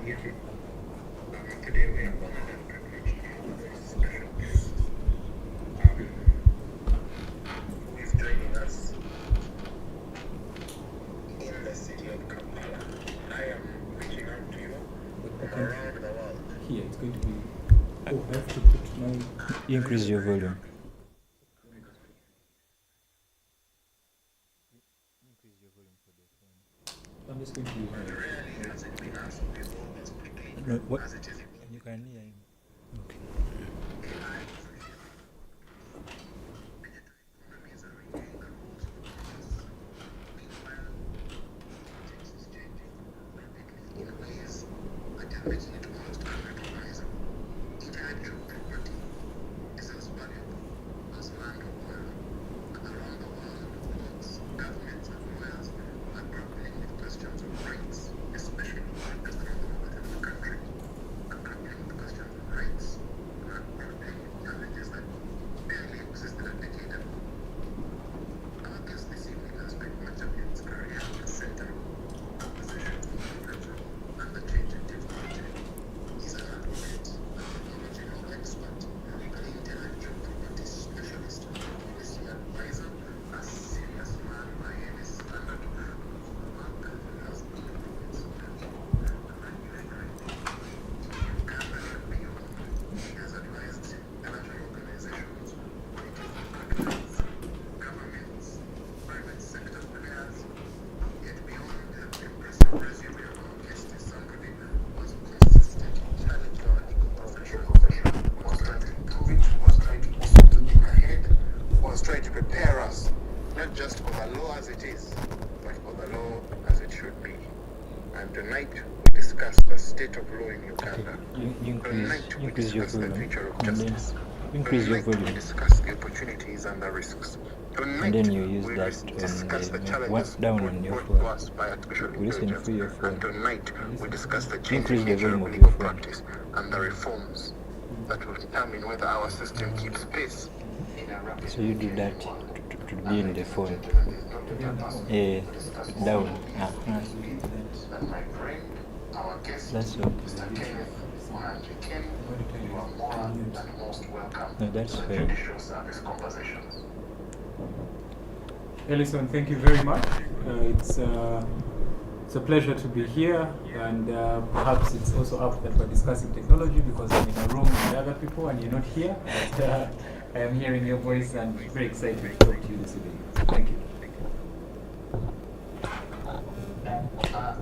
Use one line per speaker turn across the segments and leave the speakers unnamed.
Today we are honored and privileged to have a very special guest who is joining us in the city of Kampala. I am reaching out to you from around the world.
Here, it's going to be. Oh, I have to put my.
Increase your volume.
I'm just going to use my.
Rarely has it been asked to resolve as quickly
No, what?
as it is.
You can hear him. Okay.
Economies are renewing the rules of business. Meanwhile, politics is changing rapidly in ways that are making it almost unrecognizable. Intellectual property is as valuable as land or oil. Around the world, courts, governments, and lawyers are grappling with questions of rights, especially not just around the world in the country. Are grappling with questions of rights. Are grappling with challenges that barely existed a decade ago. Our guest this evening has spent much of his career at the center of positions of agriculture and the change in technology. He's an advocate, a technology law expert, an intellectual property specialist, policy advisor, a serious man by any standard, whose work has influenced Uganda and beyond. He has advised military organizations, political actors, governments, private sector players. Yet beyond the impressive resume of our guest is somebody who has consistently challenged our legal profession, was trying to improve it, was trying to also looking ahead, was trying to prepare us, not just for the law as it is, but for the law as it should be. And tonight we discuss the state of law in Uganda. Tonight we
Increase your
discuss the
volume.
future of
And then
justice.
increase your
Tonight we
volume.
discuss the opportunities and the risks.
And
Tonight
then you use
we
that
discuss the
on
challenges
down on your
brought to
phone.
us by artificial
We listen
intelligence.
through your phone.
And tonight we discuss the
Increase
changing
the
nature
volume
of
of
legal
your phone.
practice and the reforms that will determine whether our system keeps pace in a rapid
So you do that to be in the phone. Down.
And my friend, our guest,
That's okay.
Mr. Kenneth Mohanjiken, you are more than most welcome
No, that's
to the
fair.
Judicial Service Conversations.
Ellison, thank you very much. It's a pleasure to be here, and perhaps it's also up that we're discussing technology because I'm in a room with other people and you're not here. But I am hearing your voice and very excited to talk to you this evening. Thank you.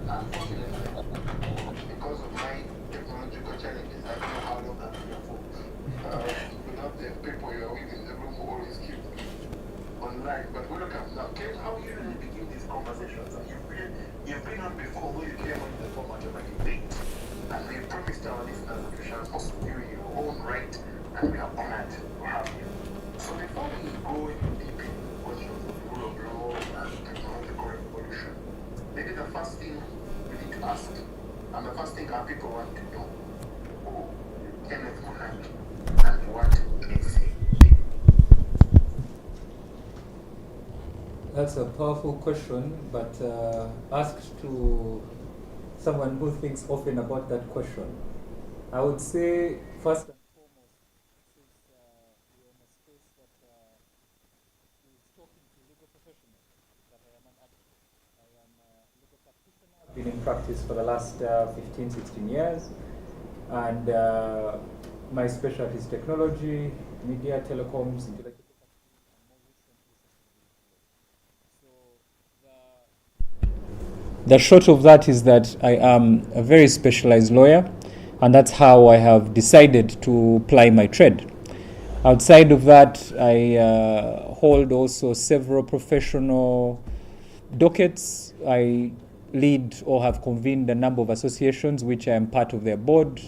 Unfortunately, because of my technological challenges, I don't know how long I'll be here for. Without the people you are with in the room who always keep online. But welcome. Now, Ken, how you usually begin these conversations? You've been on before where you came on the format of a debate. And we promised our listeners that we shall host you in your own right, and we are honored to have you. So before we go into deep in questions of the rule of law and technological revolution, maybe the first thing we need to ask, and the first thing our people want to know, who Kenneth Mohanji and what makes him big?
That's a powerful question, but asked to someone who thinks often about that question, I would say first and foremost, this is we're in a space that is talking to legal professionals. That I am an advocate. I am a legal practitioner. I've been in practice for the last 15, 16 years, and my specialty is technology, media, telecoms, intellectual property, and more recently sustainability. The short of that is that I am a very specialized lawyer, and that's how I have decided to ply my trade. Outside of that, I hold also several professional dockets. I lead or have convened a number of associations, which I am part of their board.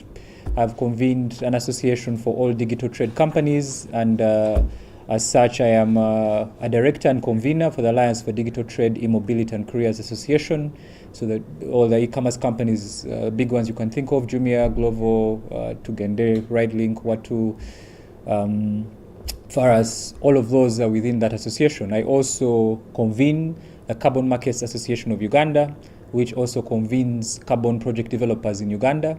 I've convened an association for all digital trade companies, and as such, I am a director and convener for the Alliance for Digital Trade, E-Mobility and Careers Association. So that all the e-commerce companies, big ones you can think of, Jumia, Glovo, Tugende, RideLink, Watu, Faras, all of those are within that association. I also convene the Carbon Markets Association of Uganda, which also convenes carbon project developers in Uganda.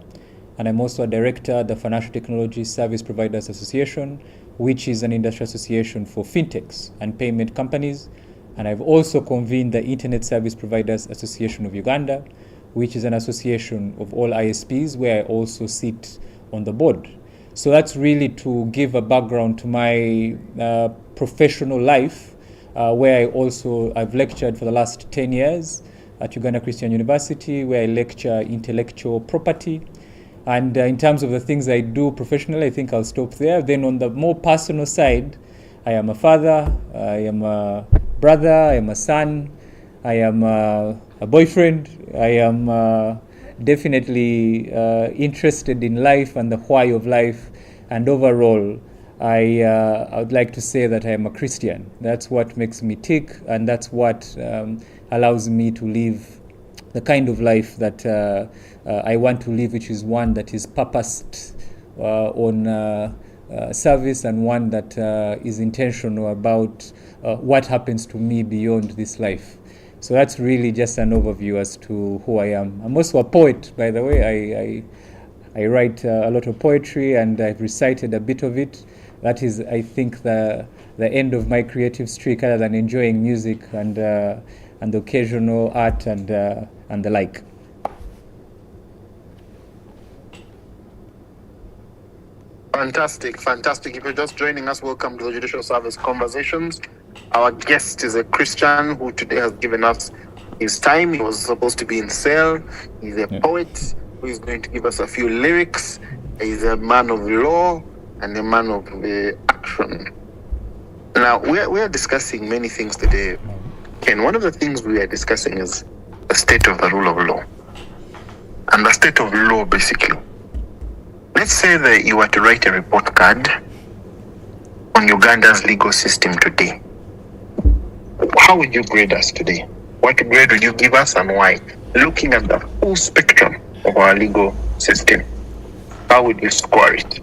And I'm also a director at the Financial Technology Service Providers Association, which is an industry association for fintechs and payment companies. And I've also convened the Internet Service Providers Association of Uganda, which is an association of all ISPs, where I also sit on the board. So that's really to give a background to my professional life, where I've lectured for the last 10 years at Uganda Christian University, where I lecture intellectual property. And in terms of the things I do professionally, I think I'll stop there. Then on the more personal side, I am a father, I am a brother, I am a son, I am a boyfriend, I am definitely interested in life and the why of life. And overall, I would like to say that I am a Christian. That's what makes me tick, and that's what allows me to live the kind of life that I want to live, which is one that is purposed on service, and one that is intentional about what happens to me beyond this life. So that's really just an overview as to who I am. I'm also a poet, by the way. I write a lot of poetry, and I've recited a bit of it. That is, I think, the end of my creative streak, other than enjoying music and occasional art and the like.
Fantastic. If you're just joining us, welcome to the Judicial Service Conversations. Our guest is a Christian who today has given us his time. He was supposed to be in cell. He's a poet who is going to give us a few lyrics. He's a man of law and a man of action. Now, we are discussing many things today. And one of the things we are discussing is the state of the rule of law. And the state of law, basically. Let's say that you were to write a report card on Uganda's legal system today. How would you grade us today? What grade would you give us, and why? Looking at the full spectrum of our legal system, how would you score it?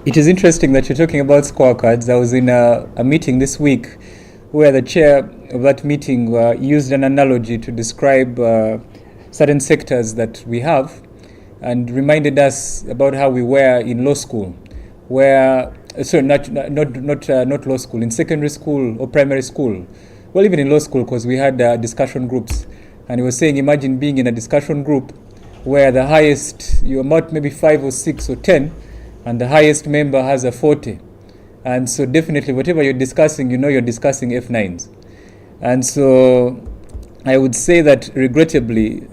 It is interesting that you're talking about scorecards. I was in a meeting this week where the chair of that meeting used an analogy to describe certain sectors that we have, and reminded us about how we were in law school, where not law school, in secondary school or primary school. Well, even in law school, because we had discussion groups, and he was saying, imagine being in a discussion group where the highest, you're about maybe 5 or 6 or 10, and the highest member has a 40. And so definitely whatever you're discussing, you're discussing F9s. And so I would say that regrettably,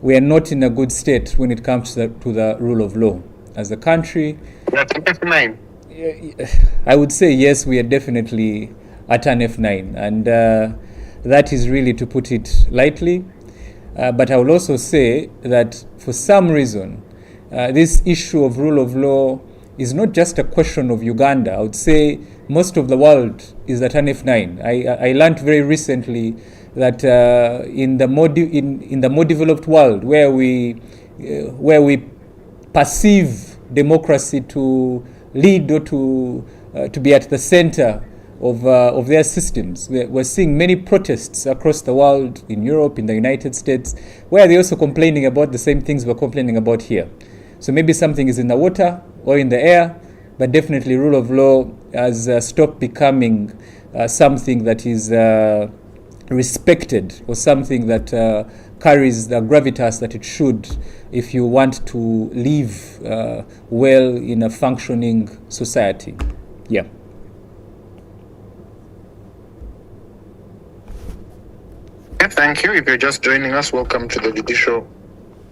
we are not in a good state when it comes to the rule of law. As a country,
That's F9.
I would say yes, we are definitely at an F9. And that is really, to put it lightly. But I will also say that for some reason, this issue of rule of law is not just a question of Uganda. I would say most of the world is at an F9. I learned very recently that in the more developed world, where we perceive democracy to lead or to be at the center of their systems, we're seeing many protests across the world, in Europe, in the United States, where they're also complaining about the same things we're complaining about here. So maybe something is in the water or in the air, but definitely rule of law has stopped becoming something that is respected, or something that carries the gravitas that it should, if you want to live well in a functioning society. Yeah.
Thank you. If you're just joining us, welcome to the Judicial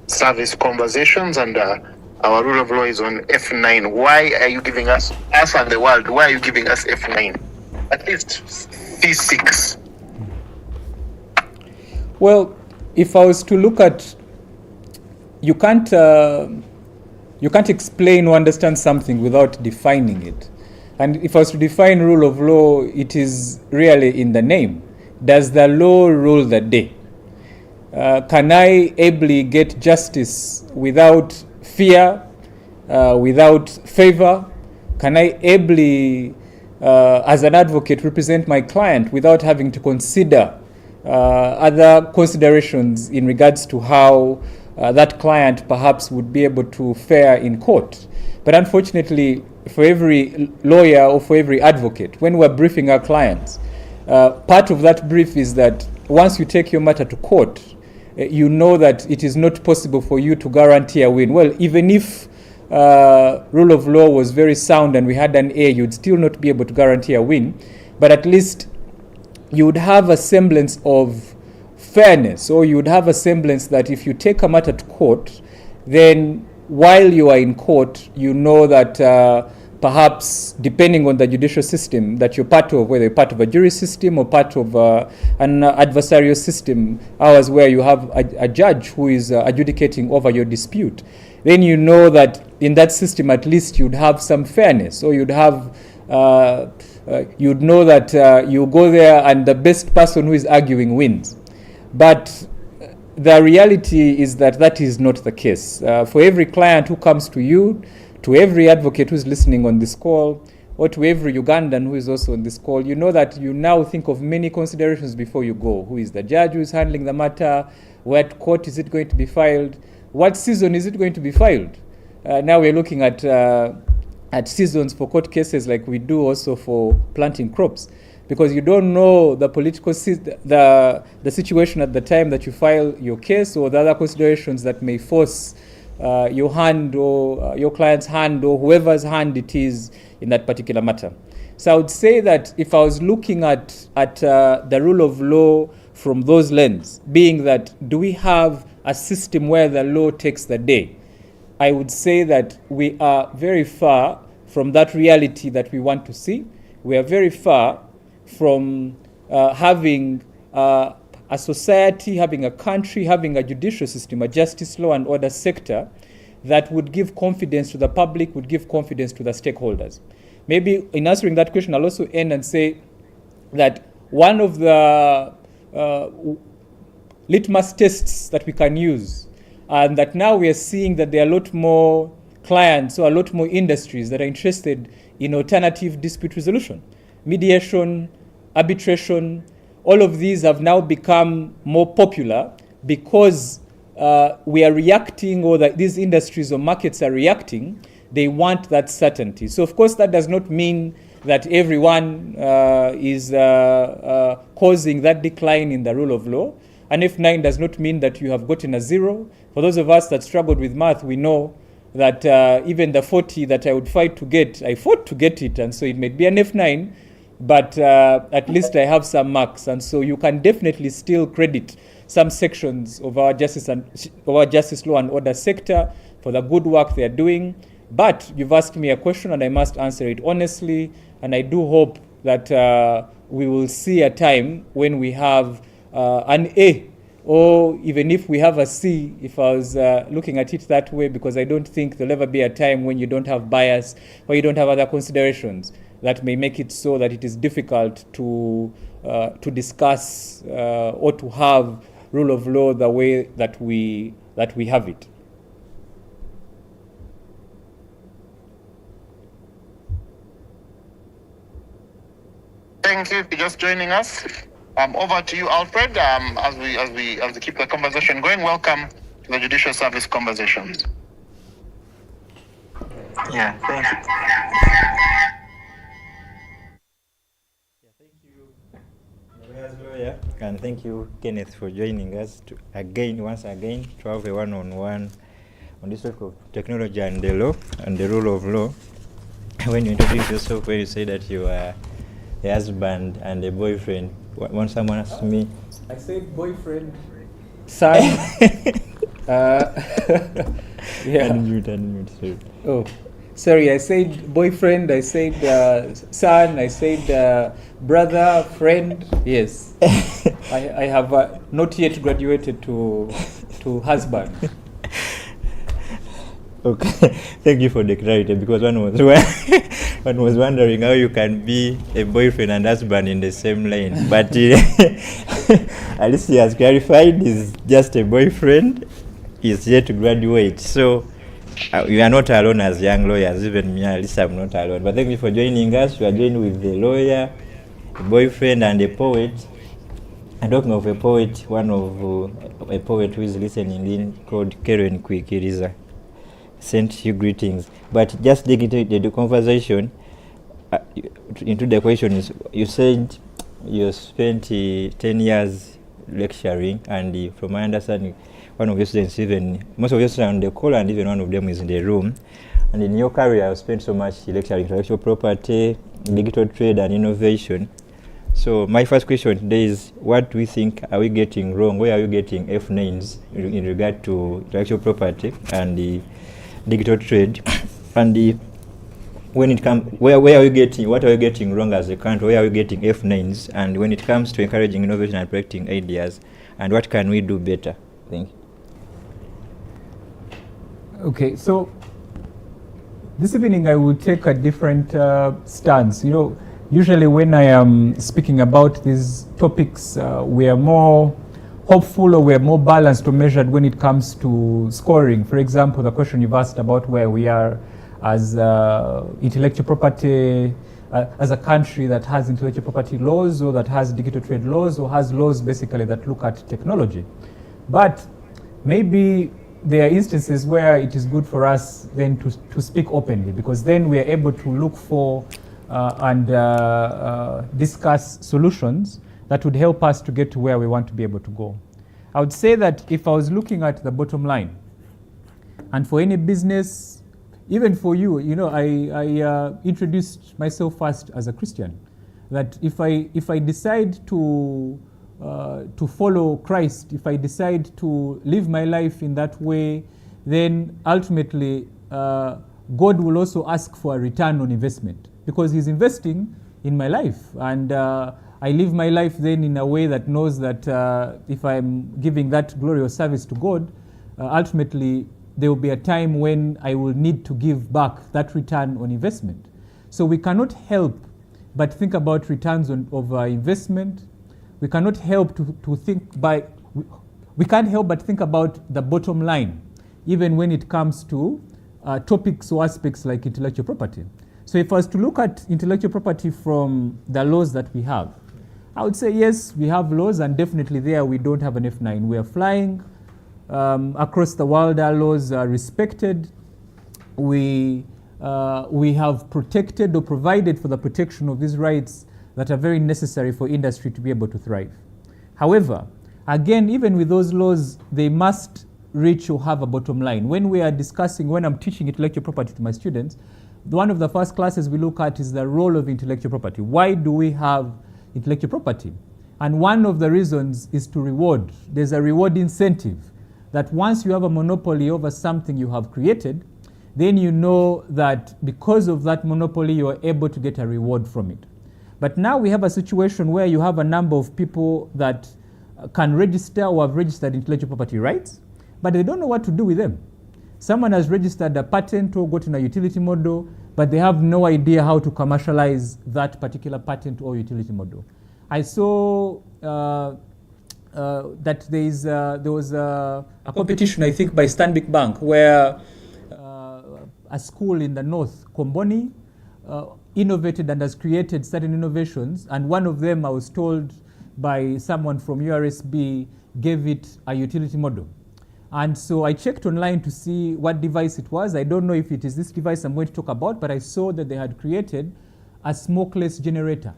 Service Conversations, and our rule of law is on F9. Why are you giving us and the world, why are you giving us F9? At least C6.
Well, if I was to look at, you can't explain or understand something without defining it. And if I was to define rule of law, it is really in the name. Does the law rule the day? Can I ably get justice without fear, without favor? Can I ably, as an advocate, represent my client without having to consider other considerations in regards to how that client perhaps would be able to fare in court. But unfortunately, for every lawyer or for every advocate, when we're briefing our clients, part of that brief is that once you take your matter to court, you know that it is not possible for you to guarantee a win. Well, even if rule of law was very sound and we had an A, you'd still not be able to guarantee a win. But at least you would have a semblance of fairness, or you would have a semblance that if you take a matter to court, then while you are in court, you know that perhaps depending on the judicial system that you're part of, whether you're part of a jury system or part of an adversarial system, ours where you have a judge who is adjudicating over your dispute, then you know that in that system at least you'd have some fairness, or you'd have you'd know that you go there and the best person who is arguing wins. But the reality is that that is not the case. For every client who comes to you, to every advocate who's listening on this call, or to every Ugandan who is also on this call, you know that you now think of many considerations before you go. Who is the judge who is handling the matter? What court is it going to be filed? What season is it going to be filed? Now we're looking at seasons for court cases like we do also for planting crops, because you don't know the political the situation at the time that you file your case, or the other considerations that may force your hand or your client's hand or whoever's hand it is in that particular matter. So I would say that if I was looking at the rule of law from those lenses, being that do we have a system where the law takes the day, I would say that we are very far from that reality that we want to see. We are very far from having a society, having a country, having a judicial system, a justice, law and order sector that would give confidence to the public, would give confidence to the stakeholders. Maybe in answering that question, I'll also end and say that one of the litmus tests that we can use, and that now we are seeing that there are a lot more clients or a lot more industries that are interested in alternative dispute resolution, mediation, arbitration. All of these have now become more popular because we are reacting, or that these industries or markets are reacting. They want that certainty. So of course that does not mean that everyone is causing that decline in the rule of law. An F9 does not mean that you have gotten a 0. For those of us that struggled with math, we know that even the 40 that I would fight to get, I fought to get it, and so it may be an F9, but at least I have some marks, and so you can definitely still credit some sections of our justice law and order sector for the good work they are doing. But you've asked me a question and I must answer it honestly, and I do hope that we will see a time when we have an A, or even if we have a C, if I was looking at it that way, because I don't think there'll ever be a time when you don't have bias or you don't have other considerations that may make it so that it is difficult to discuss or to have rule of law the way that we have it.
Thank you for just joining us. Over to you, Alfred. As we keep the conversation going, welcome to the Judicial Service Conversations.
Yeah, thank you. Lawyer, and thank you, Kenneth, for joining us once again to have a one-on-one on this topic of technology and the law and the rule of law. When you introduced yourself, when you say that you are a husband and a boyfriend, when someone asked me,
I said boyfriend, son. Yeah.
Unmute, sorry.
Oh, sorry. I said boyfriend. I said son. I said brother, friend. Yes. I have not yet graduated to husband.
Okay, thank you for the clarity, because one was wondering how you can be a boyfriend and husband in the same lane. But at least he has clarified he's just a boyfriend, he's yet to graduate. So you are not alone as young lawyers, even me, at least I'm not alone. But thank you for joining us. We are joined with the lawyer, a boyfriend and a poet. And talking of a poet, one of a poet who is listening in called Karen Kwikiriza sent you greetings. But just digging into the conversation, into the question is, you said you spent 10 years lecturing, and from my understanding, one of your students, even most of your students on the call, and even one of them is in the room. And in your career, you spent so much lecturing intellectual property, digital trade, and innovation. So my first question today is, what do we think are we getting wrong? Where are we getting F9s in regard to intellectual property and the digital trade? And when it comes, where are we getting, what are we getting wrong as a country? Where are we getting F9s? And when it comes to encouraging innovation and projecting ideas, and what can we do better? Thank you.
Okay, so this evening I will take a different stance. You know, usually when I am speaking about these topics, we are more hopeful or we are more balanced or measured when it comes to scoring. For example, the question you've asked about where we are as intellectual property, as a country that has intellectual property laws or that has digital trade laws or has laws basically that look at technology. But maybe there are instances where it is good for us then to speak openly, because then we are able to look for and discuss solutions that would help us to get to where we want to be able to go. I would say that if I was looking at the bottom line, and for any business, even for you, you know, I introduced myself first as a Christian, that if I decide to follow Christ, if I decide to live my life in that way, then ultimately God will also ask for a return on investment, because He's investing in my life. And I live my life then in a way that knows that if I'm giving that glorious service to God, ultimately there will be a time when I will need to give back that return on investment. So we cannot help but think about returns of investment. We cannot help to think we can't help but think about the bottom line, even when it comes to topics or aspects like intellectual property. So if I was to look at intellectual property from the laws that we have, I would say yes, we have laws, and definitely there we don't have an F9. We are flying across the world. Our laws are respected. We have protected or provided for the protection of these rights that are very necessary for industry to be able to thrive. However, again, even with those laws, they must reach or have a bottom line. When we are discussing, when I'm teaching intellectual property to my students, one of the first classes we look at is the role of intellectual property. Why do we have intellectual property? And one of the reasons is to reward. There's a reward incentive that once you have a monopoly over something you have created, then you know that because of that monopoly, you are able to get a reward from it. But now we have a situation where you have a number of people that can register or have registered intellectual property rights, but they don't know what to do with them. Someone has registered a patent or gotten a utility model, but they have no idea how to commercialize that particular patent or utility model. I saw that there was a competition, I think, by Stanbic Bank, where a school in the north, Komboni, innovated and has created certain innovations, and one of them, I was told by someone from URSB, gave it a utility model. And so I checked online to see what device it was. I don't know if it is this device I'm going to talk about, but I saw that they had created a smokeless generator.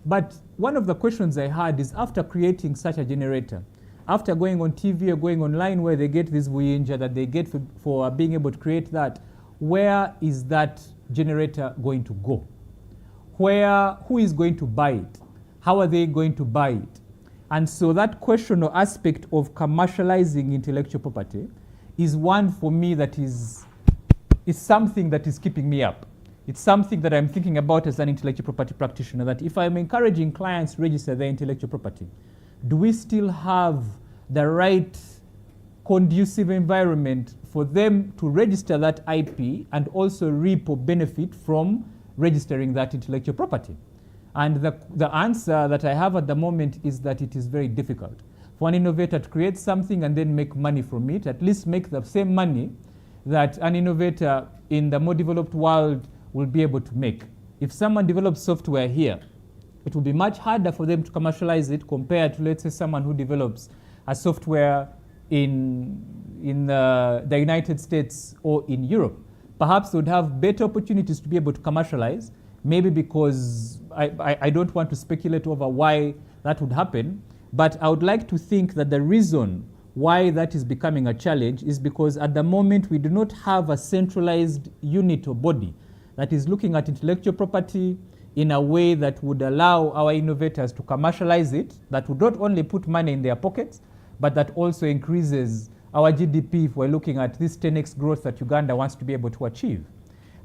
But one of the questions I had is, after creating such a generator, after going on TV or going online where they get this buyinja that they get for being able to create that, where is that generator going to go? Who is going to buy it? How are they going to buy it? And so that question or aspect of commercializing intellectual property is one for me that is something that is keeping me up. It's something that I'm thinking about as an intellectual property practitioner, that if I'm encouraging clients to register their intellectual property, do we still have the right conducive environment for them to register that IP and also reap or benefit from registering that intellectual property? And the answer that I have at the moment is that it is very difficult for an innovator to create something and then make money from it, at least make the same money that an innovator in the more developed world will be able to make. If someone develops software here it will be much harder for them to commercialize it compared to, let's say, someone who develops a software in the United States or in Europe. Perhaps they would have better opportunities to be able to commercialize, maybe because I don't want to speculate over why that would happen, but I would like to think that the reason why that is becoming a challenge is because at the moment we do not have a centralized unit or body that is looking at intellectual property in a way that would allow our innovators to commercialize it, that would not only put money in their pockets, but that also increases our GDP if we're looking at this 10x growth that Uganda wants to be able to achieve.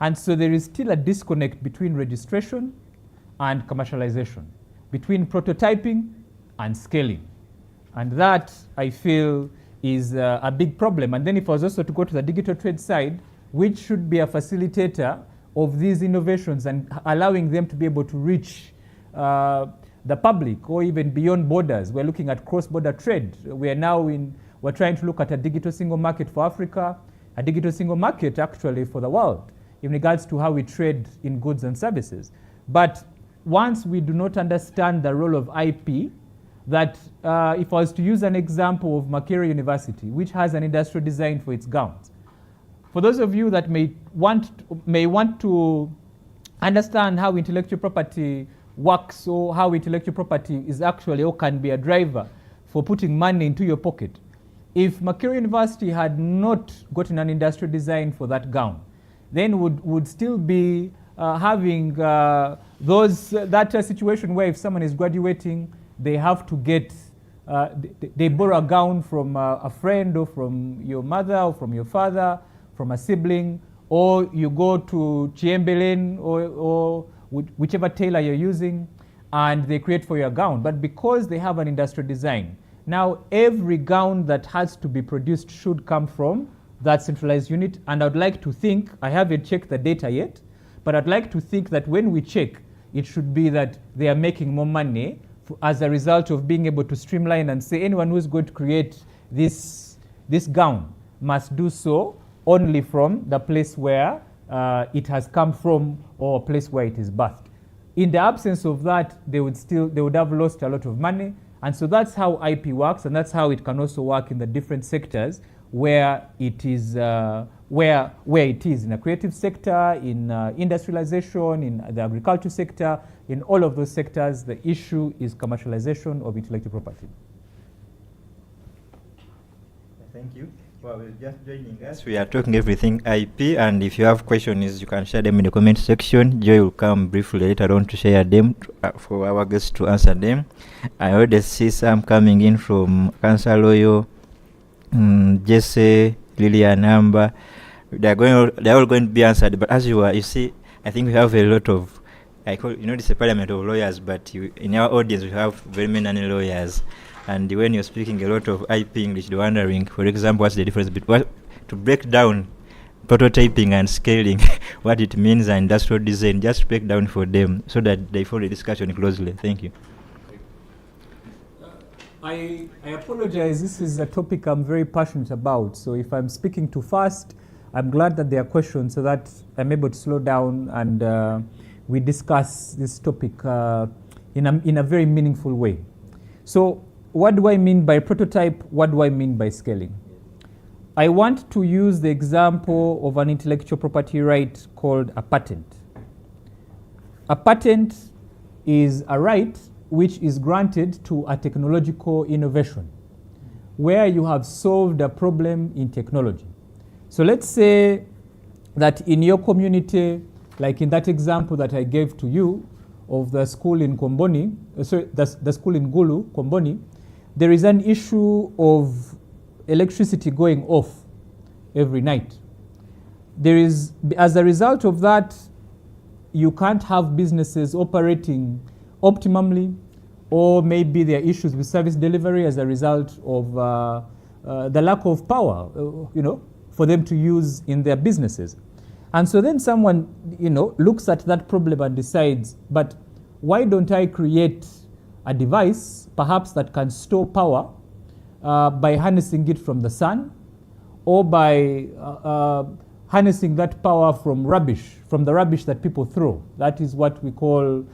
And so there is still a disconnect between registration and commercialization, between prototyping and scaling. And that, I feel, is a big problem. And then if I was also to go to the digital trade side, which should be a facilitator of these innovations and allowing them to be able to reach the public or even beyond borders. We're looking at cross-border trade. We're trying to look at a digital single market for Africa, a digital single market actually for the world in regards to how we trade in goods and services. But once we do not understand the role of IP, that if I was to use an example of Makerere University, which has an industrial design for its gowns, for those of you that may want to understand how intellectual property works or how intellectual property is actually or can be a driver for putting money into your pocket, if Makerere University had not gotten an industrial design for that gown, then would still be having that situation where if someone is graduating, they have to get, they borrow a gown from a friend or from your mother or from your father, from a sibling, or you go to Chiembelen or whichever tailor you're using, and they create for you a gown. But because they have an industrial design, now every gown that has to be produced should come from that centralized unit. And I'd like to think, I haven't checked the data yet, but I'd like to think that when we check, it should be that they are making more money as a result of being able to streamline and say anyone who's going to create this gown must do so only from the place where it has come from or a place where it is birthed. In the absence of that, they would have lost a lot of money. And so that's how IP works, and that's how it can also work in the different sectors where it is, where it is in the creative sector, in industrialization, in the agriculture sector. In all of those sectors, the issue is commercialization of intellectual property.
Thank you. Well, we're just joining us. We are talking everything IP, and if you have questions, you can share them in the comment section. Joy will come briefly later on to share them for our guests to answer them. I already see some coming in from Cancer Loyal, Jesse, Lillian, Amber. They're all going to be answered. But as you see, I think we have a lot of, this is a parliament of lawyers, but in our audience we have very many lawyers. And when you're speaking a lot of IP English, you're wondering, for example, what's the difference between, to break down prototyping and scaling, what it means, and industrial design, just break down for them so that they follow the discussion closely. Thank you.
I apologize. This is a topic I'm very passionate about. So if I'm speaking too fast, I'm glad that there are questions so that I'm able to slow down and we discuss this topic in a very meaningful way. So what do I mean by prototype? What do I mean by scaling? I want to use the example of an intellectual property right called a patent. A patent is a right which is granted to a technological innovation where you have solved a problem in technology. So let's say that in your community, like in that example that I gave to you of the school in Komboni, the school in Gulu, Komboni, there is an issue of electricity going off every night. As a result of that, you can't have businesses operating optimally, or maybe there are issues with service delivery as a result of the lack of power, for them to use in their businesses. And so then someone, looks at that problem and decides, but why don't I create a device, perhaps that can store power by harnessing it from the sun, or by harnessing that power from the rubbish that people throw. That is what we call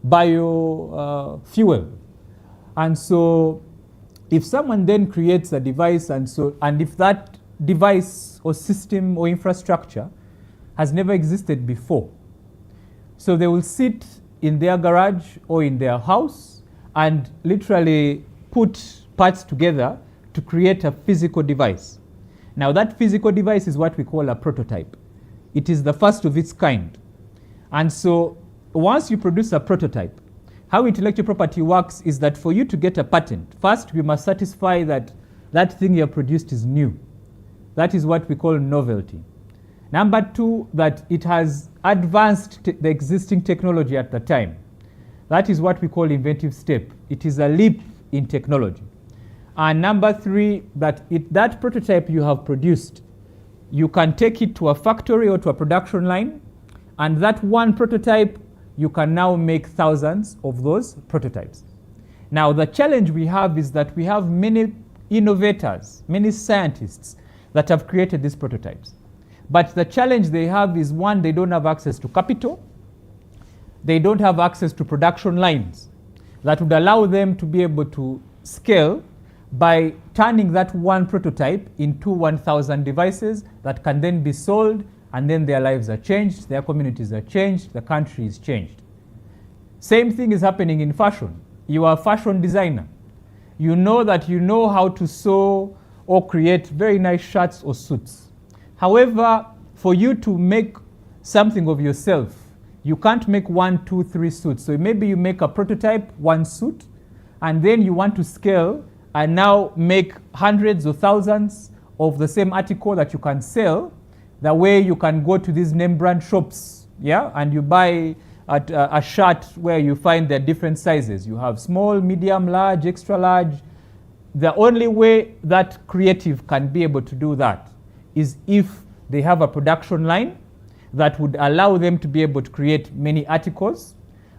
biofuel. And so if someone then creates a device, and if that device or system or infrastructure has never existed before, so they will sit in their garage or in their house and literally put parts together to create a physical device. Now that physical device is what we call a prototype. It is the first of its kind. And so once you produce a prototype, how intellectual property works is that for you to get a patent, first we must satisfy that that thing you have produced is new. That is what we call novelty. Number two, that it has advanced the existing technology at the time. That is what we call inventive step. It is a leap in technology. And number three, that that prototype you have produced, you can take it to a factory or to a production line, and that one prototype, you can now make thousands of those prototypes. Now the challenge we have is that we have many innovators, many scientists that have created these prototypes. But the challenge they have is, one, they don't have access to capital. They don't have access to production lines that would allow them to be able to scale by turning that one prototype into 1,000 devices that can then be sold, and then their lives are changed, their communities are changed, the country is changed. Same thing is happening in fashion. You are a fashion designer. You know that you know how to sew or create very nice shirts or suits. However, for you to make something of yourself, you can't make 1, 2, 3 suits. So maybe you make a prototype, one suit, and then you want to scale and now make hundreds or thousands of the same article that you can sell. The way you can go to these name brand shops, yeah, and you buy a shirt where you find their different sizes. You have small, medium, large, extra large. The only way that creative can be able to do that is if they have a production line that would allow them to be able to create many articles.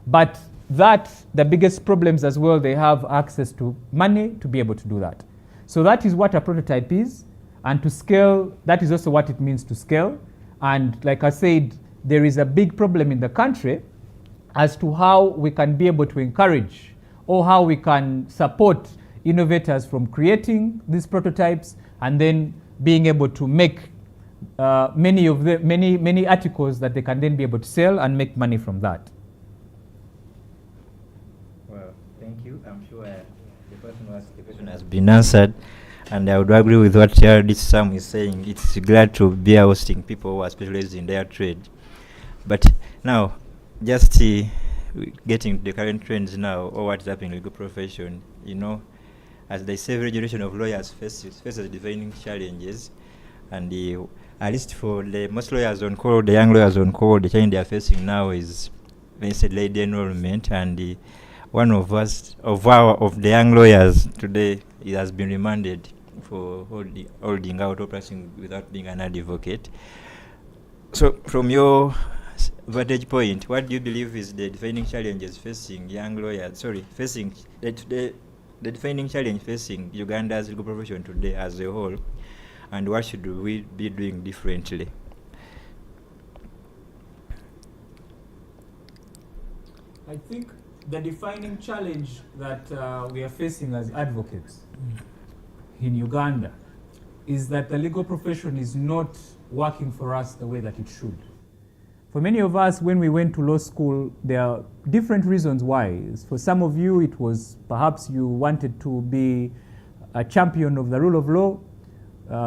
But the biggest problems as well, they have access to money to be able to do that. So that is what a prototype is. And to scale, that is also what it means to scale. And like I said, there is a big problem in the country as to how we can be able to encourage or how we can support innovators from creating these prototypes and then being able to make many articles that they can then be able to sell and make money from that.
Well, thank you. I'm sure the person who asked the question has been answered. And I would agree with what this Sam is saying. It's glad to be hosting people who are specialized in their trade. But now, just getting to the current trends now, or what's happening in the legal profession, you know, as they say, every generation of lawyers faces defining challenges. And at least for the most lawyers on call, the young lawyers on call, the challenge they are facing now is late enrollment. And one of the young lawyers today, he has been remanded for holding out or practicing without being an advocate. So from your vantage point, what do you believe is the defining challenges facing young lawyers, the defining challenge facing Uganda's legal profession today as a whole, and what should we be doing differently?
I think the defining challenge that we are facing as advocates in Uganda is that the legal profession is not working for us the way that it should. For many of us, when we went to law school, there are different reasons why. For some of you, it was perhaps you wanted to be a champion of the rule of law.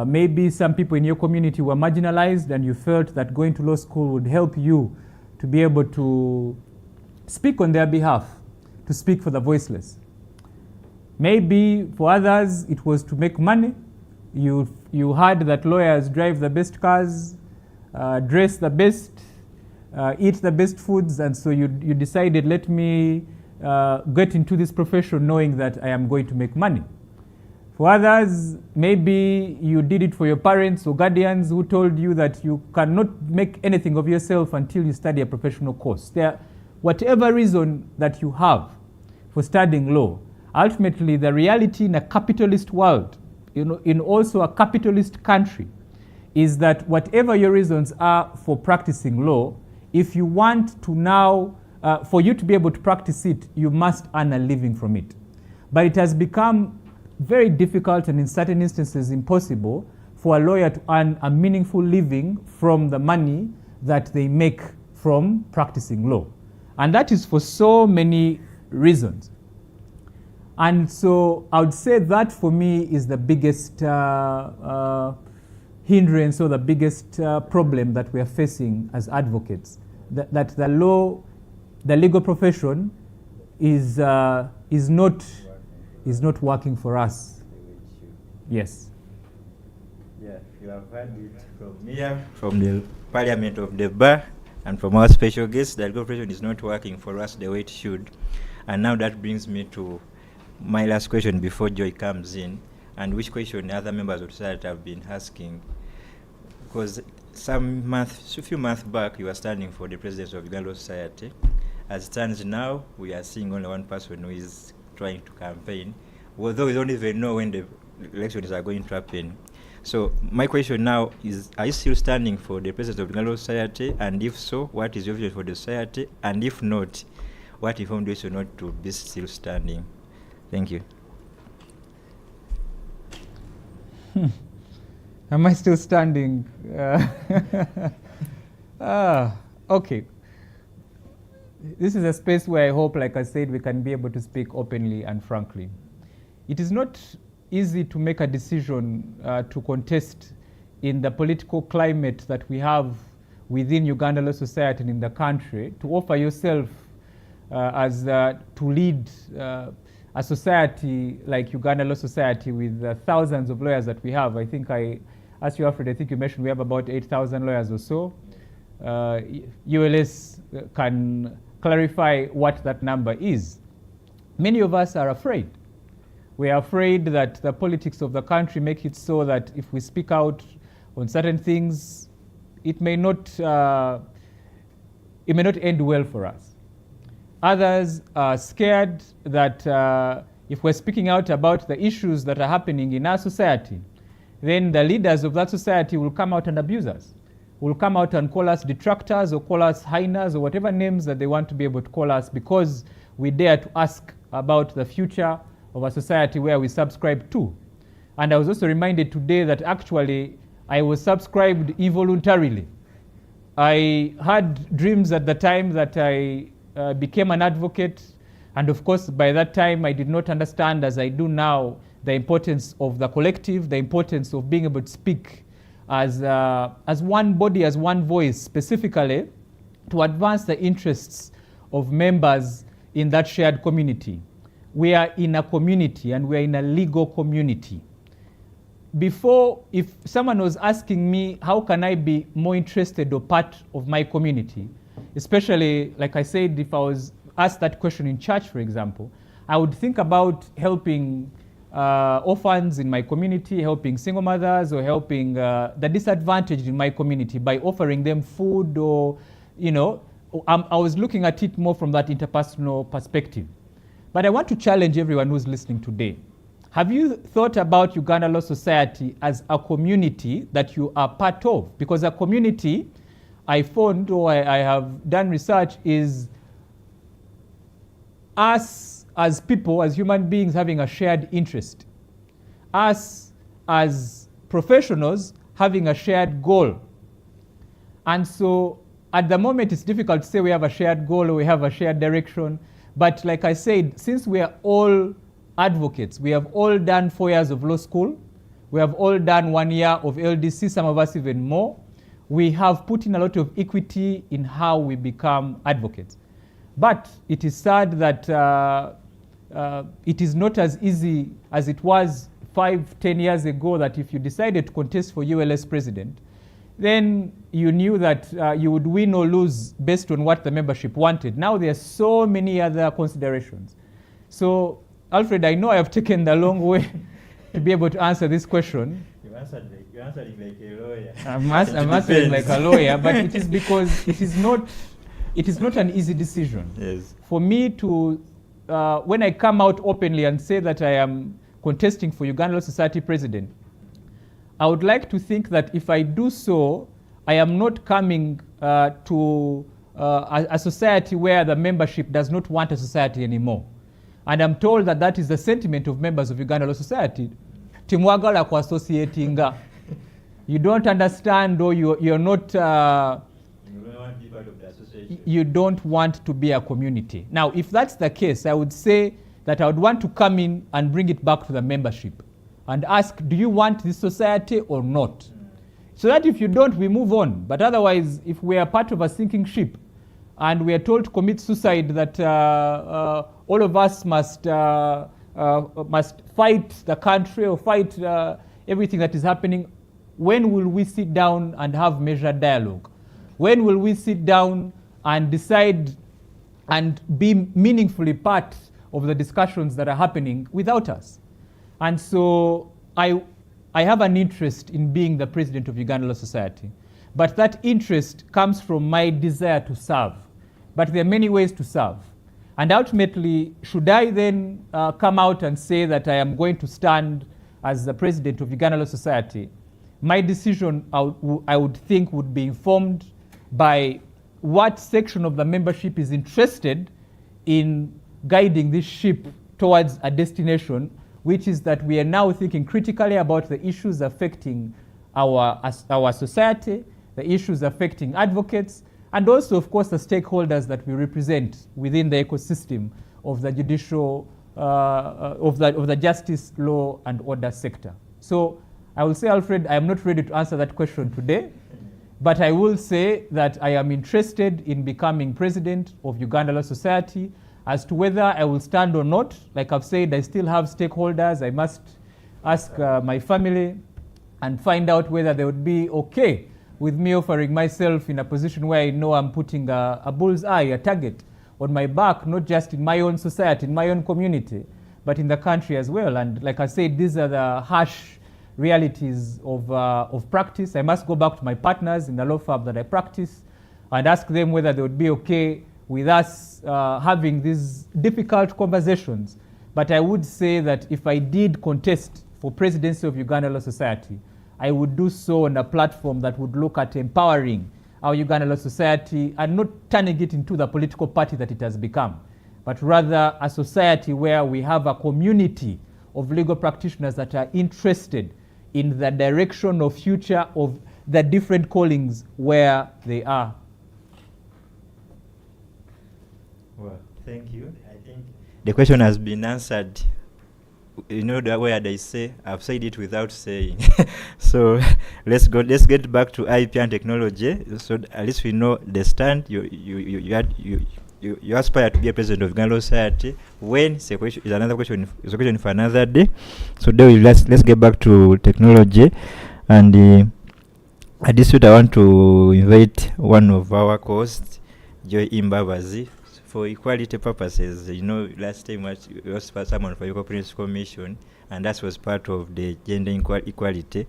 Maybe some people in your community were marginalized and you felt that going to law school would help you to be able to speak on their behalf, to speak for the voiceless. Maybe for others, it was to make money. You heard that lawyers drive the best cars, dress the best, eat the best foods, and so you decided, let me get into this profession knowing that I am going to make money. For others, maybe you did it for your parents or guardians who told you that you cannot make anything of yourself until you study a professional course. Whatever reason that you have for studying law, ultimately the reality in a capitalist world, in also a capitalist country, is that whatever your reasons are for practicing law, if you want to now for you to be able to practice it, you must earn a living from it. But it has become very difficult and in certain instances impossible for a lawyer to earn a meaningful living from the money that they make from practicing law. And that is for so many reasons. And so I would say that for me is the biggest hindrance or the biggest problem that we are facing as advocates. That the legal profession is not working for us. Yes.
Yeah, you have heard it from here, from the Parliament of the Bar, and from our special guest. The legal profession is not working for us the way it should. And now that brings me to my last question before Joy comes in, and which question other members of society have been asking. Because a few months back, you were standing for the presidency of Uganda Law Society. As it stands now, we are seeing only one person who is trying to campaign, although we don't even know when the elections are going to happen. So my question now is, are you still standing for the presidency of Uganda Law Society? And if so, what is your vision for the society? And if not, what informed you not to be still standing? Thank you.
Am I still standing? Okay. This is a space where I hope, like I said, we can be able to speak openly and frankly. It is not easy to make a decision to contest in the political climate that we have within Uganda Law Society and in the country, to offer yourself to lead a society like Uganda Law Society with thousands of lawyers that we have. I think I asked you, Alfred, I think you mentioned we have about 8,000 lawyers or so. ULS can clarify what that number is. Many of us are afraid. We are afraid that the politics of the country make it so that if we speak out on certain things, it may not end well for us. Others are scared that if we're speaking out about the issues that are happening in our society, then the leaders of that society will come out and abuse us, will come out and call us detractors or call us hyenas or whatever names that they want to be able to call us, because we dare to ask about the future of a society where we subscribe to. And I was also reminded today that actually I was subscribed involuntarily. I had dreams at the time that I became an advocate, and of course by that time I did not understand, as I do now, the importance of the collective, the importance of being able to speak as one body, as one voice, specifically to advance the interests of members in that shared community. We are in a community, and we are in a legal community. Before, if someone was asking me, how can I be more interested or part of my community, especially, like I said, if I was asked that question in church, for example, I would think about helping orphans in my community, helping single mothers, or helping the disadvantaged in my community by offering them food, or, I was looking at it more from that interpersonal perspective. But I want to challenge everyone who's listening today. Have you thought about Uganda Law Society as a community that you are part of? Because a community, I found, or I have done research, is us as people, as human beings, having a shared interest. Us as professionals having a shared goal. And so at the moment it's difficult to say we have a shared goal or we have a shared direction. But like I said, since we are all advocates, we have all done 4 years of law school, we have all done 1 year of LDC, some of us even more, we have put in a lot of equity in how we become advocates. But it is sad that it is not as easy as it was 5-10 years ago, that if you decided to contest for ULS president, then you knew that you would win or lose based on what the membership wanted. Now there are so many other considerations. So, Alfred, I know I have taken the long way to be able to answer this question.
You're answering like a lawyer.
I'm answering like a lawyer, but it is because it is not an easy decision.
Yes.
For me to, when I come out openly and say that I am contesting for Uganda Law Society president, I would like to think that if I do so, I am not coming to a society where the membership does not want a society anymore. And I'm told that that is the sentiment of members of Uganda Law Society. Timwagala kwa associatinga. You don't understand, or you're not, you don't want to be a community. Now, if that's the case, I would say that I would want to come in and bring it back to the membership and ask, do you want this society or not? So that if you don't, we move on. But otherwise, if we are part of a sinking ship and we are told to commit suicide, that all of us must fight the country or fight everything that is happening, when will we sit down and have measured dialogue? When will we sit down and decide and be meaningfully part of the discussions that are happening without us? And so I have an interest in being the president of Uganda Law Society, but that interest comes from my desire to serve. But there are many ways to serve. And ultimately, should I then come out and say that I am going to stand as the president of Uganda Law Society, my decision, I would think, would be informed by what section of the membership is interested in guiding this ship towards a destination, which is that we are now thinking critically about the issues affecting our society, the issues affecting advocates, and also, of course, the stakeholders that we represent within the ecosystem of the judicial, of the justice, law, and order sector. So I will say, Alfred, I am not ready to answer that question today, but I will say that I am interested in becoming president of Uganda Law Society. As to whether I will stand or not, like I've said, I still have stakeholders. I must ask my family and find out whether they would be okay with me offering myself in a position where I know I'm putting a bullseye, a target on my back, not just in my own society, in my own community, but in the country as well. And like I said, these are the harsh realities of practice. I must go back to my partners in the law firm that I practice and ask them whether they would be okay with us having these difficult conversations. But I would say that if I did contest for presidency of Uganda Law Society, I would do so on a platform that would look at empowering our Uganda Law Society and not turning it into the political party that it has become, but rather a society where we have a community of legal practitioners that are interested in the direction of future of the different callings where they are.
Well, thank you. I think the question has been answered. You know the way they say, I've said it without saying. So let's get back to IP and technology. So at least we know the stand. You aspire to be a president of Uganda Law Society. When is another question. Is a question for another day. So then let's get back to technology. And at this point, I want to invite one of our hosts, Joy Imbabazi. For equality purposes, you know, last time we also someone for Equal Prince Commission, and that was part of the gender equality.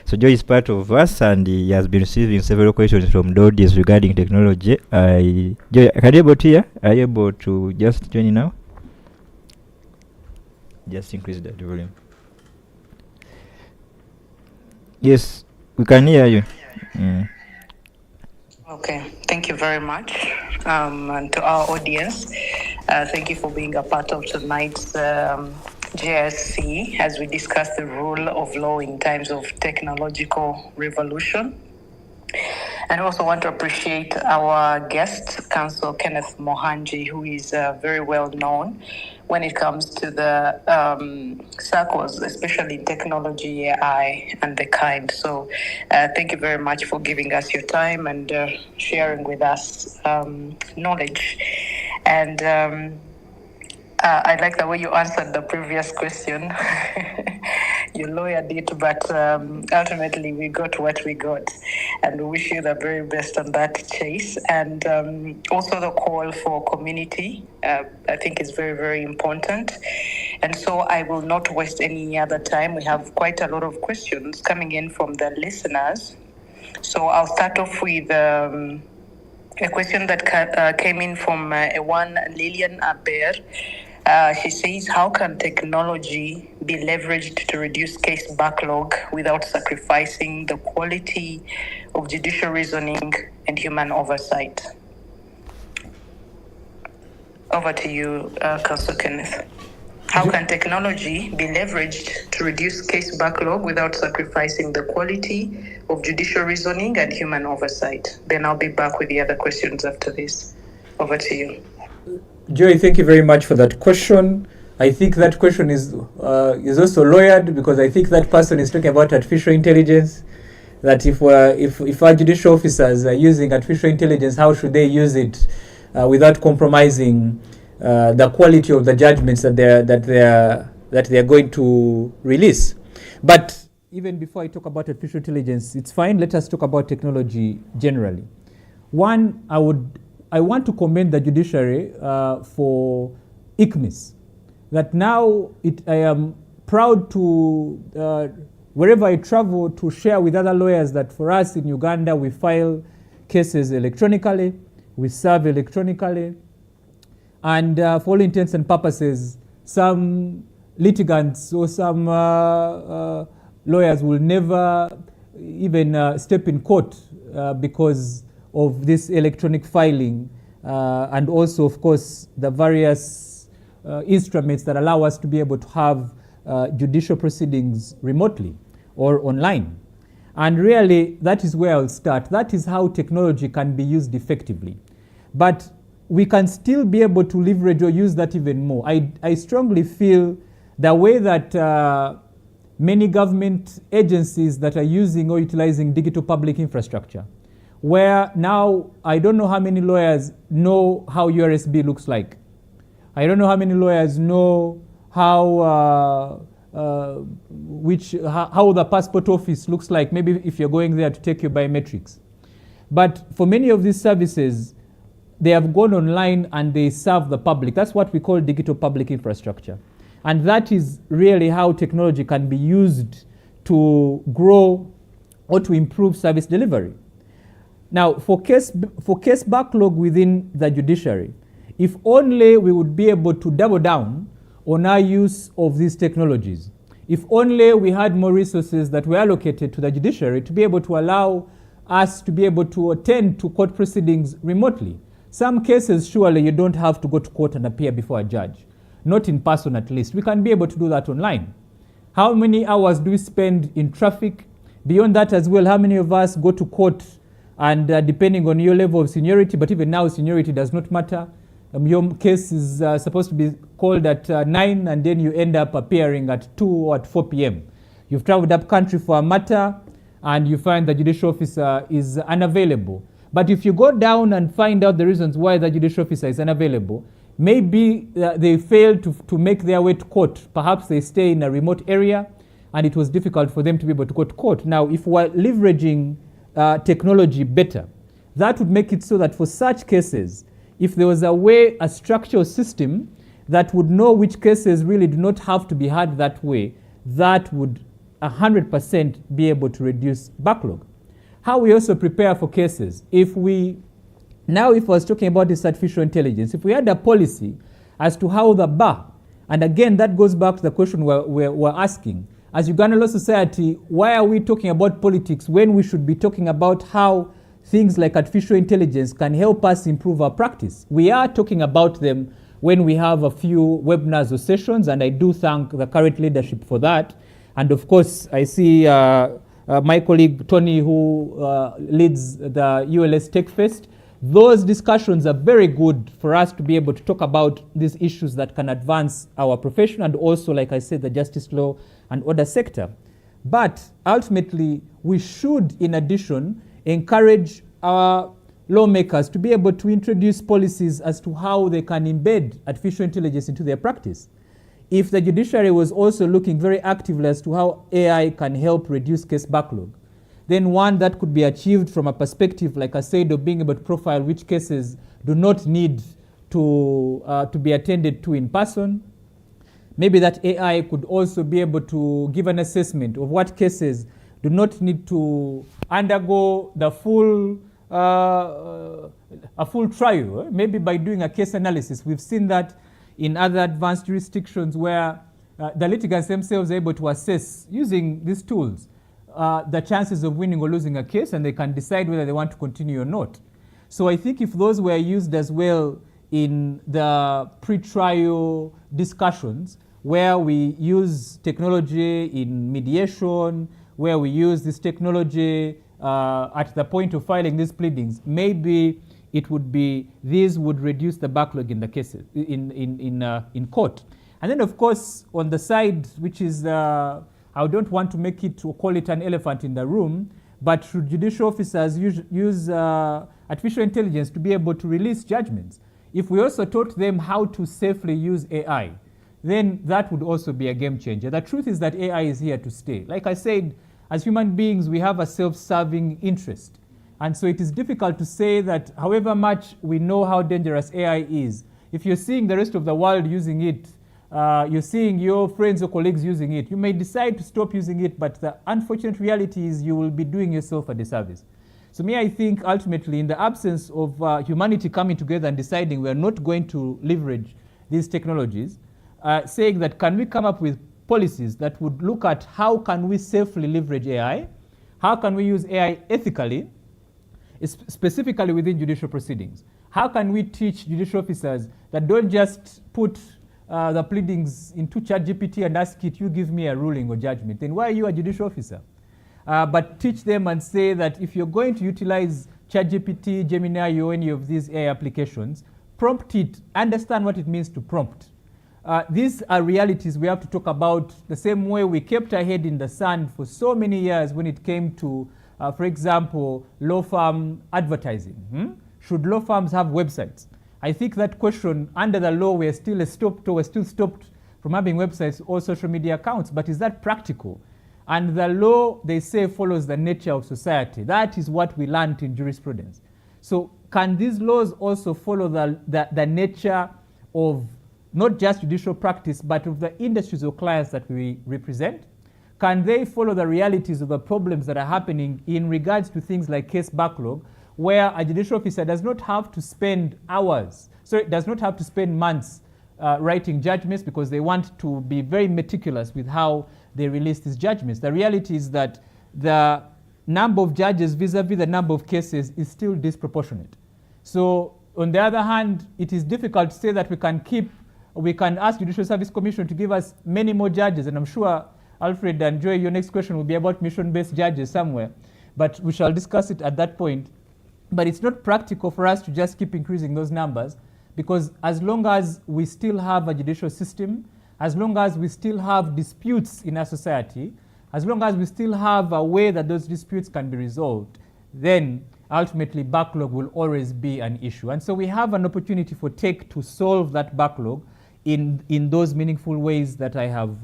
So Joy is part of us, and he has been receiving several questions from the audience regarding technology. Joy, are you able to hear? Are you able to just join in now? Just increase the volume. Yes, we can hear you.
Okay, thank you very much. And to our audience, thank you for being a part of tonight's JSC as we discuss the role of law in times of technological revolution. And I also want to appreciate our guest, Counsel Kenneth Mohanji, who is very well known when it comes to the circles, especially in technology, AI, and the kind. So thank you very much for giving us your time and sharing with us knowledge. And I like the way you answered the previous question. You lawyered it, but ultimately we got what we got. And we wish you the very best on that chase. And also the call for community, I think is very, very important. And so I will not waste any other time. We have quite a lot of questions coming in from the listeners. So I'll start off with a question that came in from one Lillian Aber. She says, how can technology be leveraged to reduce case backlog without sacrificing the quality of judicial reasoning and human oversight? Over to you, Councillor Kenneth. How can technology be leveraged to reduce case backlog without sacrificing the quality of judicial reasoning and human oversight? Then I'll be back with the other questions after this. Over to you.
Joy, thank you very much for that question. I think that question is also lawyered, because I think that person is talking about artificial intelligence. That if our judicial officers are using artificial intelligence, how should they use it without compromising the quality of the judgments that they are going to release? But even before I talk about artificial intelligence, it's fine. Let us talk about technology generally. One, I want to commend the judiciary for ICMIS. That now I am proud to, wherever I travel, to share with other lawyers that for us in Uganda, we file cases electronically, we serve electronically, and for all intents and purposes, some litigants or some lawyers will never even step in court because of this electronic filing, and also, of course, the various instruments that allow us to be able to have judicial proceedings remotely or online. And really, that is where I'll start. That is how technology can be used effectively. But we can still be able to leverage or use that even more. I strongly feel the way that many government agencies that are using or utilizing digital public infrastructure, where now I don't know how many lawyers know how URSB looks like. I don't know how many lawyers know how the passport office looks like, maybe if you're going there to take your biometrics. But for many of these services, they have gone online and they serve the public. That's what we call digital public infrastructure. And that is really how technology can be used to grow or to improve service delivery. Now, for case backlog within the judiciary, if only we would be able to double down on our use of these technologies. If only we had more resources that were allocated to the judiciary to be able to allow us to be able to attend to court proceedings remotely. Some cases, surely you don't have to go to court and appear before a judge. Not in person, at least. We can be able to do that online. How many hours do we spend in traffic? Beyond that as well, how many of us go to court and depending on your level of seniority, but even now seniority does not matter. Your case is supposed to be called at 9 and then you end up appearing at 2 or at 4 p.m. You've traveled up country for a matter and you find the judicial officer is unavailable. But if you go down and find out the reasons why the judicial officer is unavailable, maybe they failed to make their way to court. Perhaps they stay in a remote area and it was difficult for them to be able to go to court. Now, if we're leveraging technology better, that would make it so that for such cases, if there was a structural system that would know which cases really do not have to be had that way, that would 100% be able to reduce backlog. How we also prepare for cases. If I was talking about this artificial intelligence, if we had a policy as to how the bar, and again, that goes back to the question we're asking, as Uganda Law Society, why are we talking about politics when we should be talking about how things like artificial intelligence can help us improve our practice? We are talking about them when we have a few webinars or sessions, and I do thank the current leadership for that. And of course, I see my colleague Tony, who leads the ULS Tech Fest. Those discussions are very good for us to be able to talk about these issues that can advance our profession and also, like I said, the justice law and order sector. But ultimately, we should, in addition, encourage our lawmakers to be able to introduce policies as to how they can embed artificial intelligence into their practice. If the judiciary was also looking very actively as to how AI can help reduce case backlog, then one that could be achieved from a perspective, like I said, of being able to profile which cases do not need to be attended to in person. Maybe that AI could also be able to give an assessment of what cases do not need to undergo the full trial, maybe by doing a case analysis. We've seen that in other advanced jurisdictions where the litigants themselves are able to assess, using these tools, the chances of winning or losing a case, and they can decide whether they want to continue or not. So I think if those were used as well in the pre-trial discussions where we use technology in mediation, where we use this technology at the point of filing these pleadings, maybe it would be, these would reduce the backlog in the cases, in court. And then, of course, on the side, which is, I don't want to make it, to call it an elephant in the room, but should judicial officers use artificial intelligence to be able to release judgments? If we also taught them how to safely use AI, then that would also be a game changer. The truth is that AI is here to stay. Like I said, as human beings, we have a self-serving interest. And so it is difficult to say that however much we know how dangerous AI is, if you're seeing the rest of the world using it, you're seeing your friends or colleagues using it, you may decide to stop using it, but the unfortunate reality is you will be doing yourself a disservice. So I think ultimately, in the absence of humanity coming together and deciding we're not going to leverage these technologies, saying that can we come up with policies that would look at how can we safely leverage AI, how can we use AI ethically, specifically within judicial proceedings. How can we teach judicial officers that don't just put the pleadings into ChatGPT and ask it, you give me a ruling or judgment, then why are you a judicial officer? But teach them and say that if you're going to utilize ChatGPT, Gemini, or any of these AI applications, prompt it, understand what it means to prompt. These are realities we have to talk about the same way we kept our head in the sand for so many years when it came to, for example, law firm advertising. Should law firms have websites? I think that question, under the law, we're still stopped from having websites or social media accounts, but is that practical? And the law, they say, follows the nature of society. That is what we learned in jurisprudence. So can these laws also follow the nature of not just judicial practice, but of the industries or clients that we represent? Can they follow the realities of the problems that are happening in regards to things like case backlog, where a judicial officer does not have to spend hours, does not have to spend months writing judgments because they want to be very meticulous with how they release these judgments. The reality is that the number of judges vis-a-vis the number of cases is still disproportionate. So on the other hand, it is difficult to say that we can ask Judicial Service Commission to give us many more judges, and I'm sure Alfred and Joy, your next question will be about mission-based judges somewhere, but we shall discuss it at that point. But it's not practical for us to just keep increasing those numbers, because as long as we still have a judicial system, as long as we still have disputes in our society, as long as we still have a way that those disputes can be resolved, then ultimately backlog will always be an issue. And so we have an opportunity for tech to solve that backlog in those meaningful ways that I have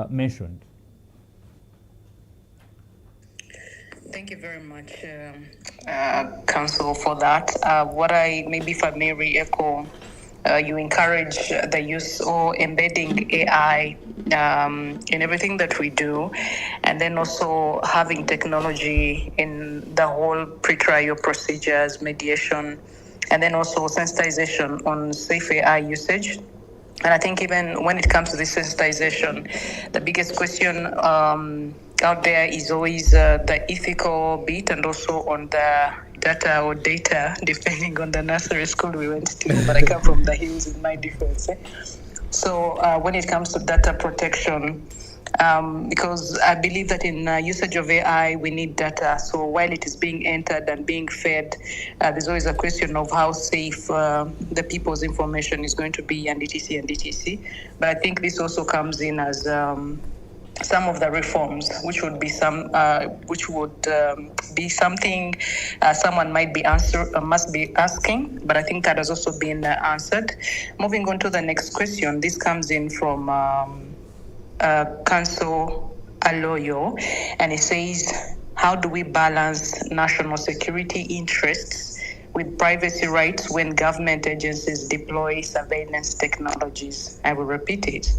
mentioned.
Thank you very much, Council, for that. Maybe if I may re-echo, you encourage the use or embedding AI in everything that we do, and then also having technology in the whole pre-trial procedures, mediation, and then also sensitization on safe AI usage. And I think even when it comes to this sensitization, the biggest question out there is always the ethical bit, and also on the data or data, depending on the nursery school we went to, but I come from the hills in my defense. So when it comes to data protection, because I believe that in usage of AI, we need data. So while it is being entered and being fed, there's always a question of how safe the people's information is going to be, and etc. But I think this also comes in as some of the reforms, which would be something someone must be asking, but I think that has also been answered. Moving on to the next question, this comes in from Council Aloyo, and it says, how do we balance national security interests with privacy rights when government agencies deploy surveillance technologies? I will repeat it.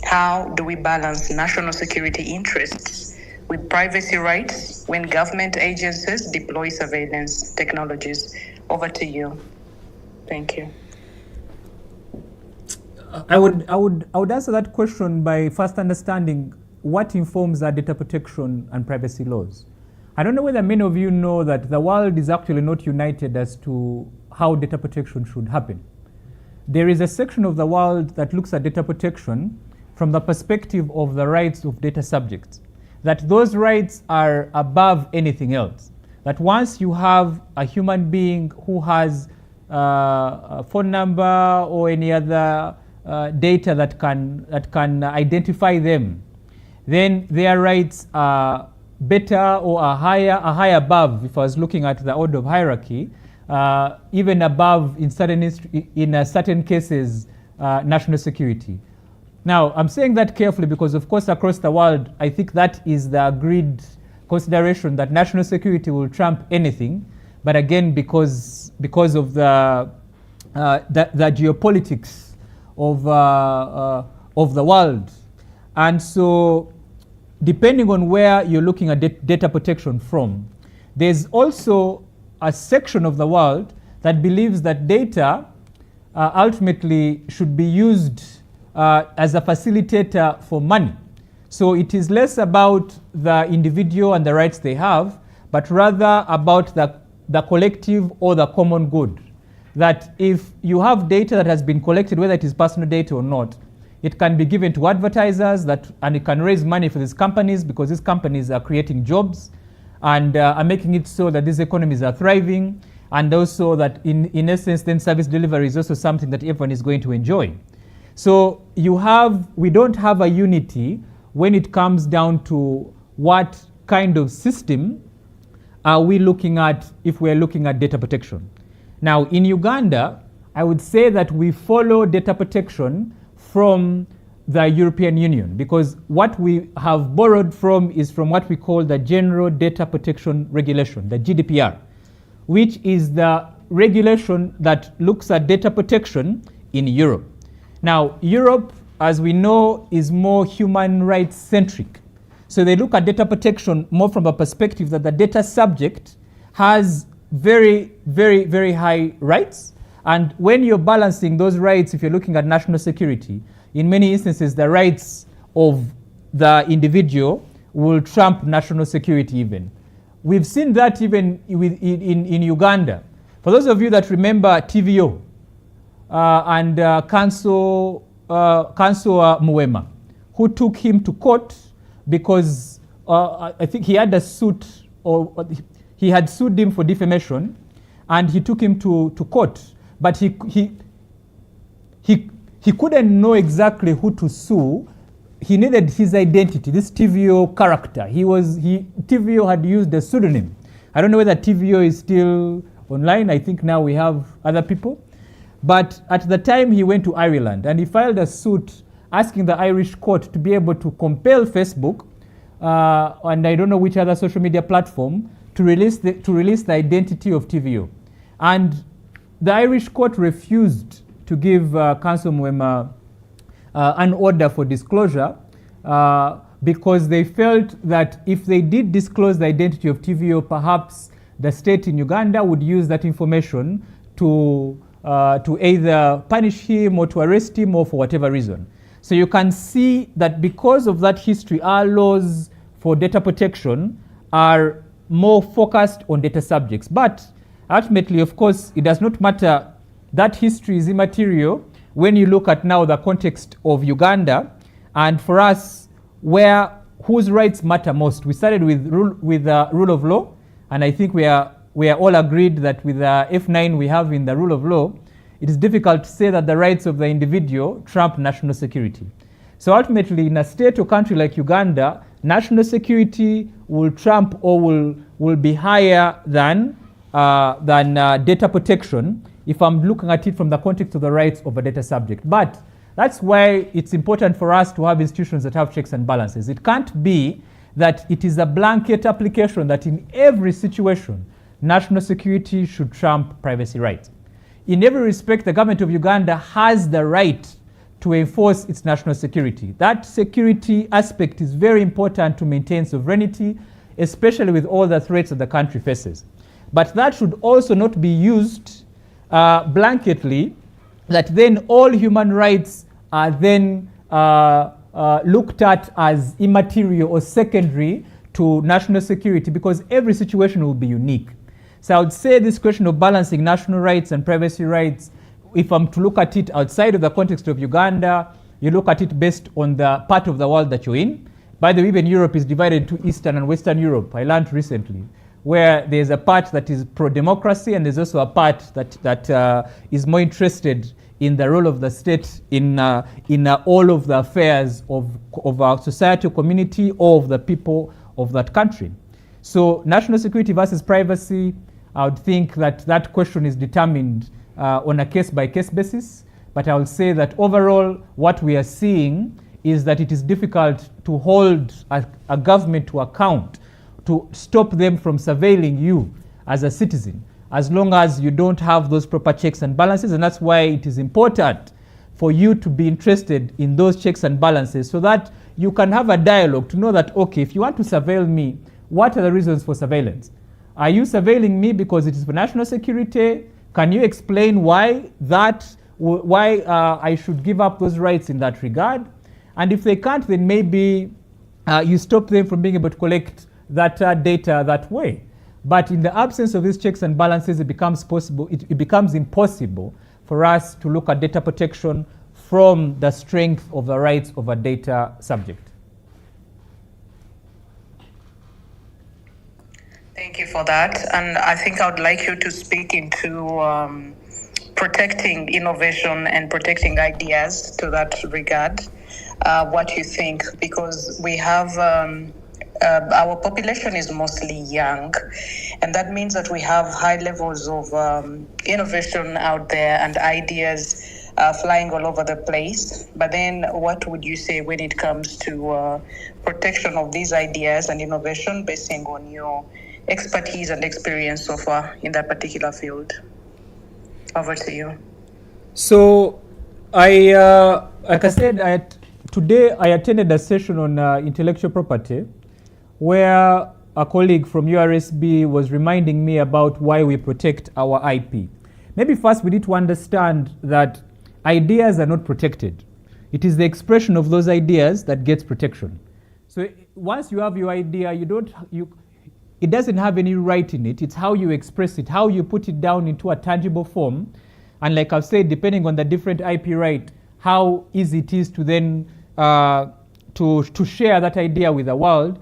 How do we balance national security interests with privacy rights when government agencies deploy surveillance technologies? Over to you. Thank you.
I would answer that question by first understanding what informs our data protection and privacy laws. I don't know whether many of you know that the world is actually not united as to how data protection should happen. There is a section of the world that looks at data protection from the perspective of the rights of data subjects, that those rights are above anything else. That once you have a human being who has a phone number or any other data that can identify them, then their rights are better or are high above, if I was looking at the order of hierarchy, even above in certain cases national security. Now, I'm saying that carefully because, of course, across the world, I think that is the agreed consideration that national security will trump anything. But again, because of the geopolitics of the world, and so depending on where you're looking at data protection from, there's also a section of the world that believes that data ultimately should be used as a facilitator for money. So it is less about the individual and the rights they have, but rather about the collective or the common good. That if you have data that has been collected, whether it is personal data or not, it can be given to advertisers and it can raise money for these companies because these companies are creating jobs and are making it so that these economies are thriving, and also that in essence then service delivery is also something that everyone is going to enjoy. So we don't have a unity when it comes down to what kind of system are we looking at if we're looking at data protection. Now in Uganda, I would say that we follow data protection from the European Union, because what we have borrowed from is from what we call the General Data Protection Regulation, the GDPR, which is the regulation that looks at data protection in Europe. Now, Europe, as we know, is more human rights centric. So they look at data protection more from a perspective that the data subject has very, very, very high rights. And when you're balancing those rights, if you're looking at national security, in many instances, the rights of the individual will trump national security even. We've seen that even in Uganda. For those of you that remember TVO and Council Muwema, who took him to court because I think he had a suit, or he had sued him for defamation, and he took him to court. But he couldn't know exactly who to sue. He needed his identity, this TVO character. TVO had used a pseudonym. I don't know whether TVO is still online. I think now we have other people. But at the time he went to Ireland and he filed a suit asking the Irish court to be able to compel Facebook, and I don't know which other social media platform, to release the identity of TVO. And the Irish court refused to give Council Muwema an order for disclosure because they felt that if they did disclose the identity of TVO, perhaps the state in Uganda would use that information to either punish him or to arrest him or for whatever reason. So you can see that because of that history, our laws for data protection are more focused on data subjects. But ultimately, of course, it does not matter. That history is immaterial when you look at now the context of Uganda, and for us, whose rights matter most. We started with rule of law, and I think we are all agreed that with the F9 we have in the rule of law, it is difficult to say that the rights of the individual trump national security. So ultimately, in a state or country like Uganda, national security will trump or will be higher than data protection if I'm looking at it from the context of the rights of a data subject. But that's why it's important for us to have institutions that have checks and balances. It can't be that it is a blanket application that in every situation, national security should trump privacy rights. In every respect, the government of Uganda has the right to enforce its national security. That security aspect is very important to maintain sovereignty, especially with all the threats that the country faces. But that should also not be used blanketly, that then all human rights are then looked at as immaterial or secondary to national security, because every situation will be unique. So I would say this question of balancing national rights and privacy rights, if I'm to look at it outside of the context of Uganda, you look at it based on the part of the world that you're in. By the way, even Europe is divided into Eastern and Western Europe, I learned recently, where there's a part that is pro-democracy and there's also a part that is more interested in the role of the state in all of the affairs of our society or community or of the people of that country. So national security versus privacy, I would think that that question is determined on a case-by-case basis. But I will say that overall, what we are seeing is that it is difficult to hold a government to account, to stop them from surveilling you as a citizen, as long as you don't have those proper checks and balances. And that's why it is important for you to be interested in those checks and balances so that you can have a dialogue to know that, okay, if you want to surveil me, what are the reasons for surveillance? Are you surveilling me because it is for national security? Can you explain why I should give up those rights in that regard? And if they can't, then maybe you stop them from being able to collect that data that way. But in the absence of these checks and balances, it becomes impossible for us to look at data protection from the strength of the rights of a data subject.
Thank you for that. And I think I would like you to speak into protecting innovation and protecting ideas to that regard. What you think, because we have our population is mostly young, and that means that we have high levels of innovation out there and ideas flying all over the place. But then what would you say when it comes to protection of these ideas and innovation based on your expertise and experience so far in that particular field? Over to you.
So like I said, today I attended a session on intellectual property where a colleague from URSB was reminding me about why we protect our IP. Maybe first we need to understand that ideas are not protected. It is the expression of those ideas that gets protection. So once you have your idea, it doesn't have any right in it. It's how you express it, how you put it down into a tangible form. And like I've said, depending on the different IP right, how easy it is to then to share that idea with the world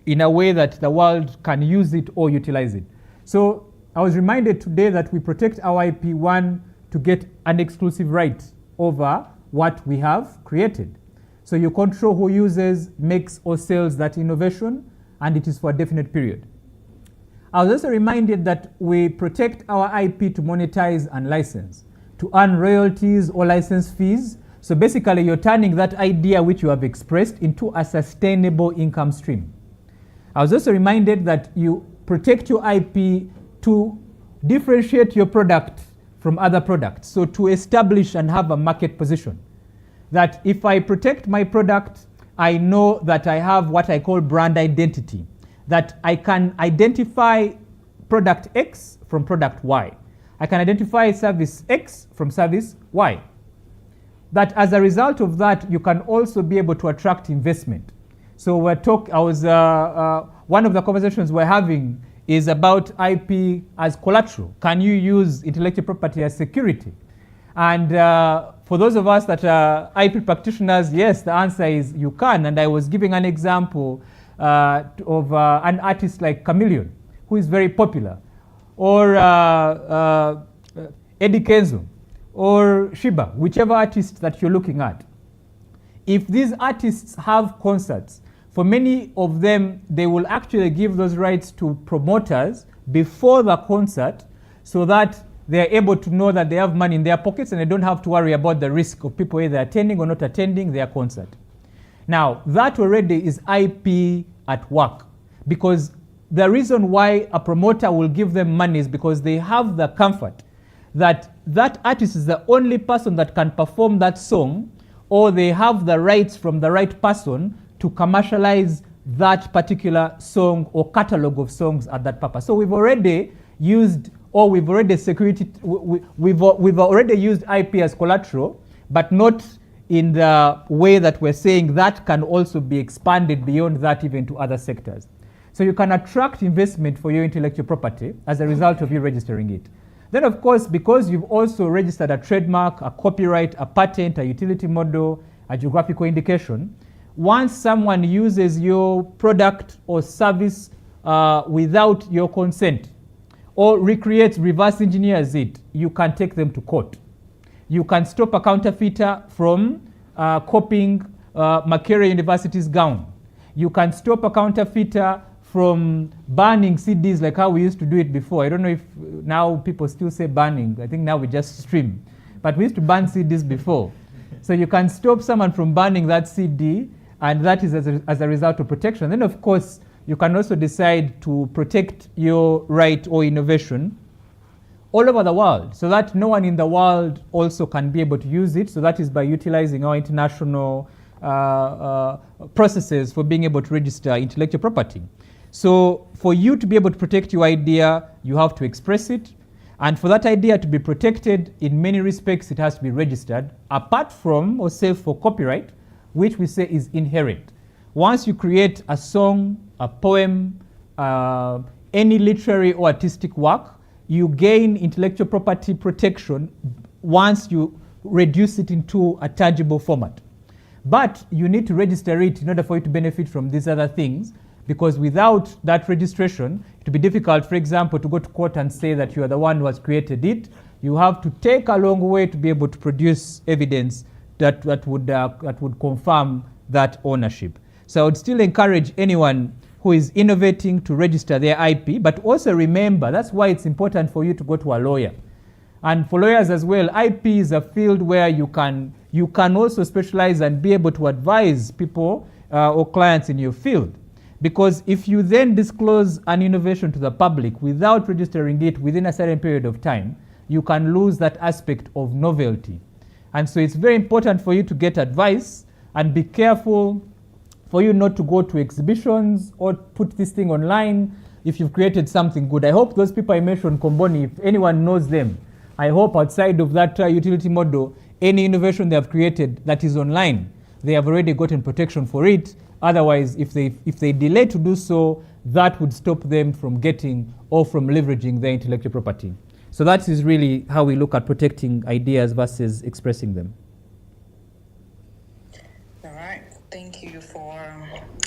in a way that the world can use it or utilize it. So I was reminded today that we protect our IP, one, to get an exclusive right over what we have created. So you control who uses, makes, or sells that innovation, and it is for a definite period. I was also reminded that we protect our IP to monetize and license, to earn royalties or license fees. So basically, you're turning that idea which you have expressed into a sustainable income stream. I was also reminded that you protect your IP to differentiate your product from other products. So to establish and have a market position. That if I protect my product, I know that I have what I call brand identity. That I can identify product X from product Y. I can identify service X from service Y. That as a result of that, you can also be able to attract investment. So one of the conversations we're having is about IP as collateral. Can you use intellectual property as security? And for those of us that are IP practitioners, yes, the answer is you can. And I was giving an example of an artist like Chameleon, who is very popular, or Eddie Kenzo, or Shiba, whichever artist that you're looking at. If these artists have concerts, for many of them, they will actually give those rights to promoters before the concert so that they are able to know that they have money in their pockets and they don't have to worry about the risk of people either attending or not attending their concert. Now, that already is IP at work, because the reason why a promoter will give them money is because they have the comfort that that artist is the only person that can perform that song, or they have the rights from the right person to commercialize that particular song or catalog of songs at that purpose. So we've already used, or we've already we've already used IP as collateral, but not in the way that we're saying that can also be expanded beyond that even to other sectors. So you can attract investment for your intellectual property as a result of you registering it. Then, of course, because you've also registered a trademark, a copyright, a patent, a utility model, a geographical indication, once someone uses your product or service without your consent, or recreates, reverse engineers it, you can take them to court. You can stop a counterfeiter from copying Makerere University's gown. You can stop a counterfeiter from banning CDs like how we used to do it before. I don't know if now people still say banning. I think now we just stream. But we used to ban CDs before. So you can stop someone from banning that CD, and that is as a result of protection. Then, of course, you can also decide to protect your right or innovation all over the world, so that no one in the world also can be able to use it. So that is by utilizing our international processes for being able to register intellectual property. So for you to be able to protect your idea, you have to express it. And for that idea to be protected, in many respects, it has to be registered, apart from, or save for copyright, which we say is inherent. Once you create a song, a poem, any literary or artistic work, you gain intellectual property protection once you reduce it into a tangible format. But you need to register it in order for you to benefit from these other things, because without that registration, it would be difficult, for example, to go to court and say that you are the one who has created it. You have to take a long way to be able to produce evidence that would confirm that ownership. So I would still encourage anyone who is innovating to register their IP, but also remember, that's why it's important for you to go to a lawyer. And for lawyers as well, IP is a field where you can also specialize and be able to advise people or clients in your field. Because if you then disclose an innovation to the public without registering it within a certain period of time, you can lose that aspect of novelty. And so it's very important for you to get advice and be careful for you not to go to exhibitions or put this thing online if you've created something good. I hope those people I mentioned, Comboni, if anyone knows them, I hope outside of that utility model, any innovation they have created that is online, they have already gotten protection for it. Otherwise, if they delay to do so, that would stop them from getting or from leveraging their intellectual property. So that is really how we look at protecting ideas versus expressing them.
All right. Thank you for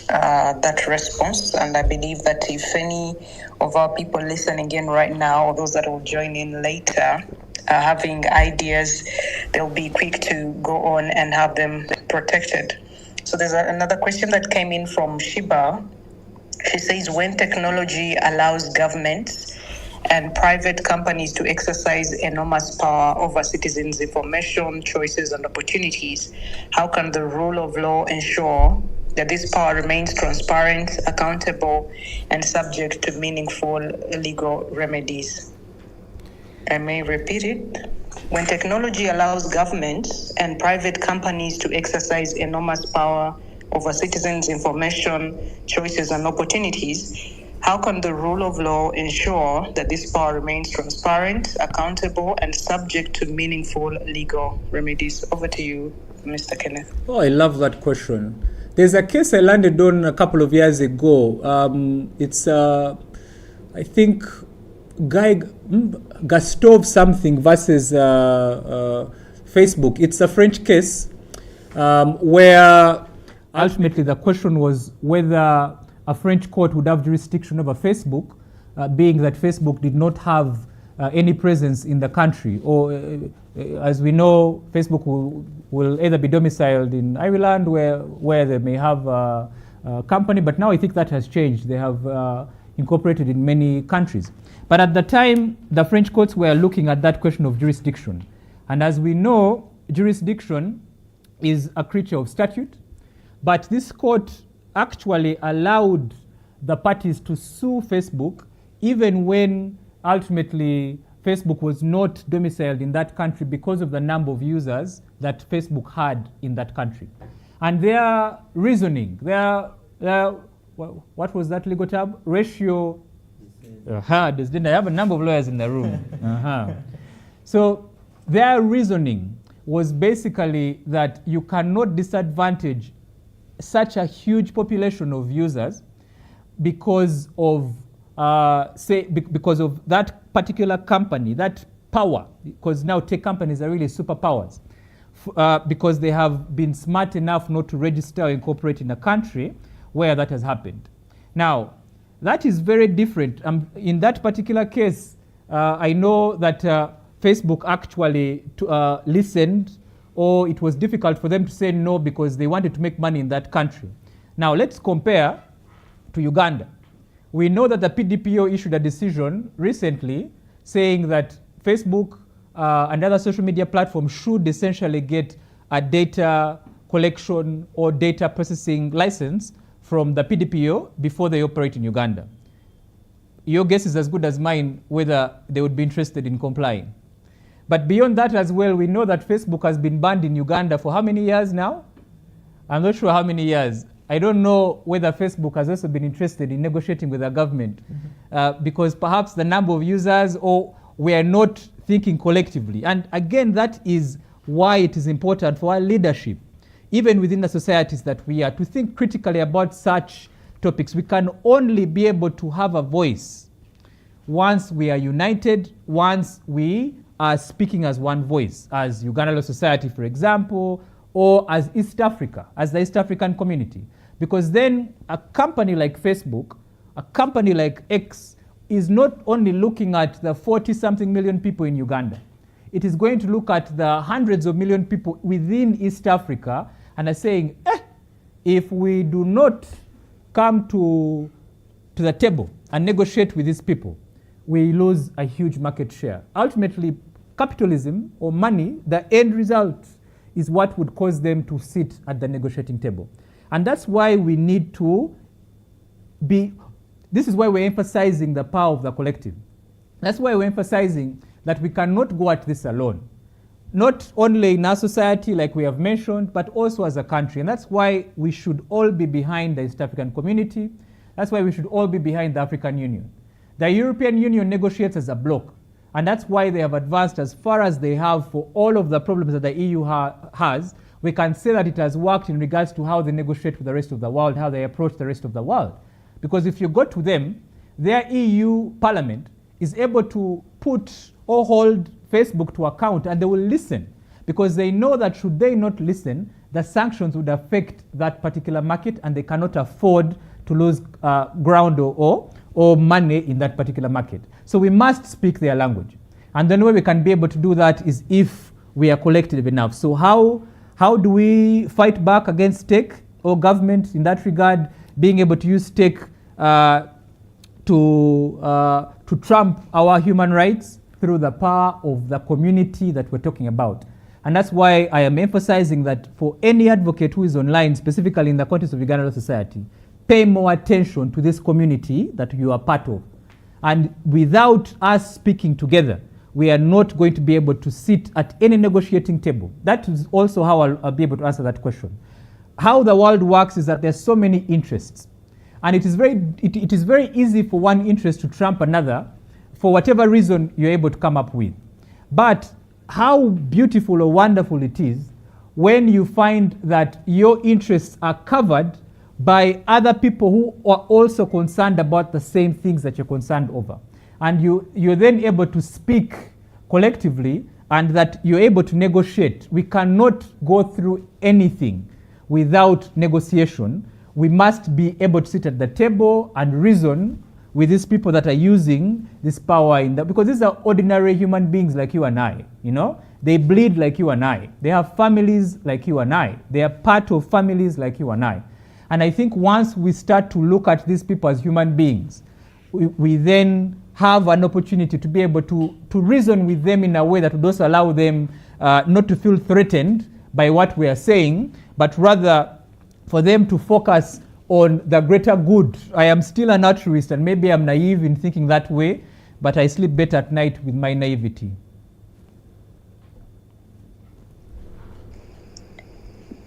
that response. And I believe that if any of our people listening in right now, or those that will join in later, having ideas, they'll be quick to go on and have them protected. So there's another question that came in from Shiba. She says, when technology allows governments and private companies to exercise enormous power over citizens' information, choices, and opportunities, how can the rule of law ensure that this power remains transparent, accountable, and subject to meaningful legal remedies? I may repeat it. When technology allows governments and private companies to exercise enormous power over citizens' information, choices, and opportunities, how can the rule of law ensure that this power remains transparent, accountable, and subject to meaningful legal remedies? Over to you, Mr. Kenneth.
Oh, I love that question. There's a case I landed on a couple of years ago. It's, I think, Gastov something versus Facebook. It's a French case where ultimately the question was whether a French court would have jurisdiction over Facebook, being that Facebook did not have any presence in the country. Or, as we know, Facebook will either be domiciled in Ireland, where they may have a company, but now I think that has changed. They have incorporated in many countries. But at the time, the French courts were looking at that question of jurisdiction. And as we know, jurisdiction is a creature of statute. But this court actually allowed the parties to sue Facebook, even when ultimately Facebook was not domiciled in that country because of the number of users that Facebook had in that country. And their reasoning, what was that legal term? Ratio. I have a number of lawyers in the room. So their reasoning was basically that you cannot disadvantage such a huge population of users because of because of that particular company, that power, because now tech companies are really superpowers, because they have been smart enough not to register or incorporate in a country where that has happened. Now, that is very different. In that particular case, I know that Facebook actually listened, or it was difficult for them to say no because they wanted to make money in that country. Now, let's compare to Uganda. We know that the PDPO issued a decision recently saying that Facebook and other social media platforms should essentially get a data collection or data processing license from the PDPO before they operate in Uganda. Your guess is as good as mine whether they would be interested in complying. But beyond that as well, we know that Facebook has been banned in Uganda for how many years now? I'm not sure how many years. I don't know whether Facebook has also been interested in negotiating with the government, because perhaps the number of users, or we are not thinking collectively. And again, that is why it is important for our leadership, even within the societies that we are, to think critically about such topics. We can only be able to have a voice once we are united, once we are speaking as one voice, as Uganda Law Society, for example, or as East Africa, as the East African community. Because then a company like Facebook, a company like X, is not only looking at the 40-something million people in Uganda. It is going to look at the hundreds of million people within East Africa and are saying, if we do not come to the table and negotiate with these people, we lose a huge market share. Ultimately, capitalism or money, the end result is what would cause them to sit at the negotiating table. And that's why we need to this is why we're emphasizing the power of the collective. That's why we're emphasizing that we cannot go at this alone. Not only in our society, like we have mentioned, but also as a country. And that's why we should all be behind the East African community. That's why we should all be behind the African Union. The European Union negotiates as a bloc. And that's why they have advanced as far as they have for all of the problems that the EU has. We can say that it has worked in regards to how they negotiate with the rest of the world, how they approach the rest of the world. Because if you go to them, their EU parliament is able to put or hold Facebook to account, and they will listen, because they know that should they not listen, the sanctions would affect that particular market, and they cannot afford to lose ground or money in that particular market. So we must speak their language. And the only way we can be able to do that is if we are collective enough. So how do we fight back against tech or government in that regard, being able to use tech to trump our human rights? Through the power of the community that we're talking about. And that's why I am emphasizing that for any advocate who is online, specifically in the context of Uganda Law Society, pay more attention to this community that you are part of. And without us speaking together, we are not going to be able to sit at any negotiating table. That is also how I'll be able to answer that question. How the world works is that there's so many interests. And it is very easy for one interest to trump another, for whatever reason you're able to come up with. But how beautiful or wonderful it is when you find that your interests are covered by other people who are also concerned about the same things that you're concerned over. And you're then able to speak collectively, and that you're able to negotiate. We cannot go through anything without negotiation. We must be able to sit at the table and reason with these people that are using this power because these are ordinary human beings like you and I, They bleed like you and I. They have families like you and I. They are part of families like you and I. And I think once we start to look at these people as human beings, we then have an opportunity to be able to reason with them in a way that would also allow them not to feel threatened by what we are saying, but rather for them to focus on the greater good. I am still an altruist, and maybe I'm naive in thinking that way, but I sleep better at night with my naivety.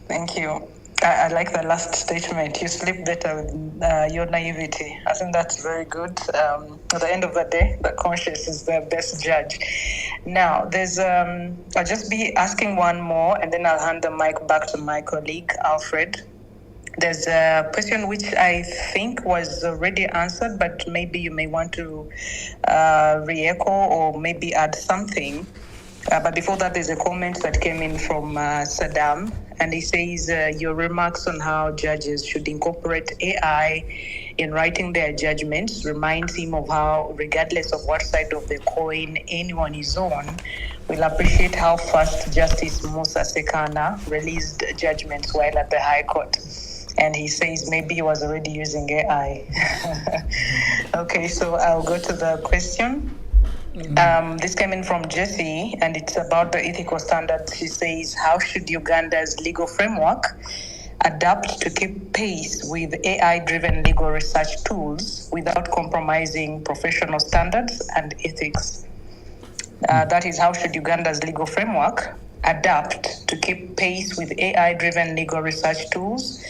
Thank you. I like the last statement. You sleep better with your naivety. I think that's very good. At the end of the day, the conscience is the best judge. Now, I'll just be asking one more, and then I'll hand the mic back to my colleague, Alfred. There's a question which I think was already answered, but maybe you may want to re-echo or maybe add something. But before that, there's a comment that came in from Saddam, and he says, your remarks on how judges should incorporate AI in writing their judgments reminds him of how, regardless of what side of the coin anyone is on, we'll appreciate how fast Justice Musa Sekana released judgments while at the High Court. And he says maybe he was already using AI. Okay, so I'll go to the question. This came in from Jesse, and it's about the ethical standards. She says, how should Uganda's legal framework adapt to keep pace with AI-driven legal research tools without compromising professional standards and ethics? That is, how should Uganda's legal framework adapt to keep pace with AI-driven legal research tools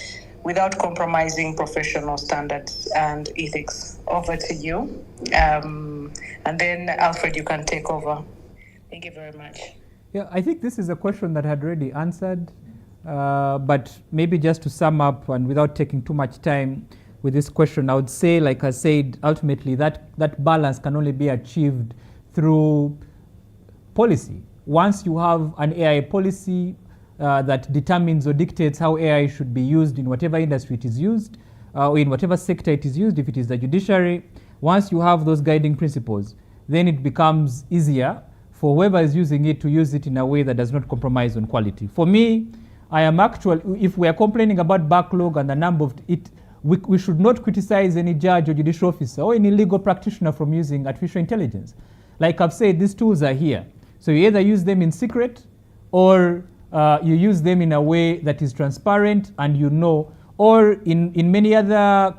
without compromising professional standards and ethics? Over to you. And then, Alfred, you can take over. Thank you very much.
Yeah, I think this is a question that I had already answered, but maybe just to sum up and without taking too much time with this question, I would say, like I said, ultimately that balance can only be achieved through policy. Once you have an AI policy that determines or dictates how AI should be used in whatever industry it is used, or in whatever sector it is used, if it is the judiciary, once you have those guiding principles, then it becomes easier for whoever is using it to use it in a way that does not compromise on quality. For me, I am if we are complaining about backlog and the number of it, we should not criticize any judge or judicial officer or any legal practitioner from using artificial intelligence. Like I've said, these tools are here. So you either use them in secret or you use them in a way that is transparent and you know, or in many other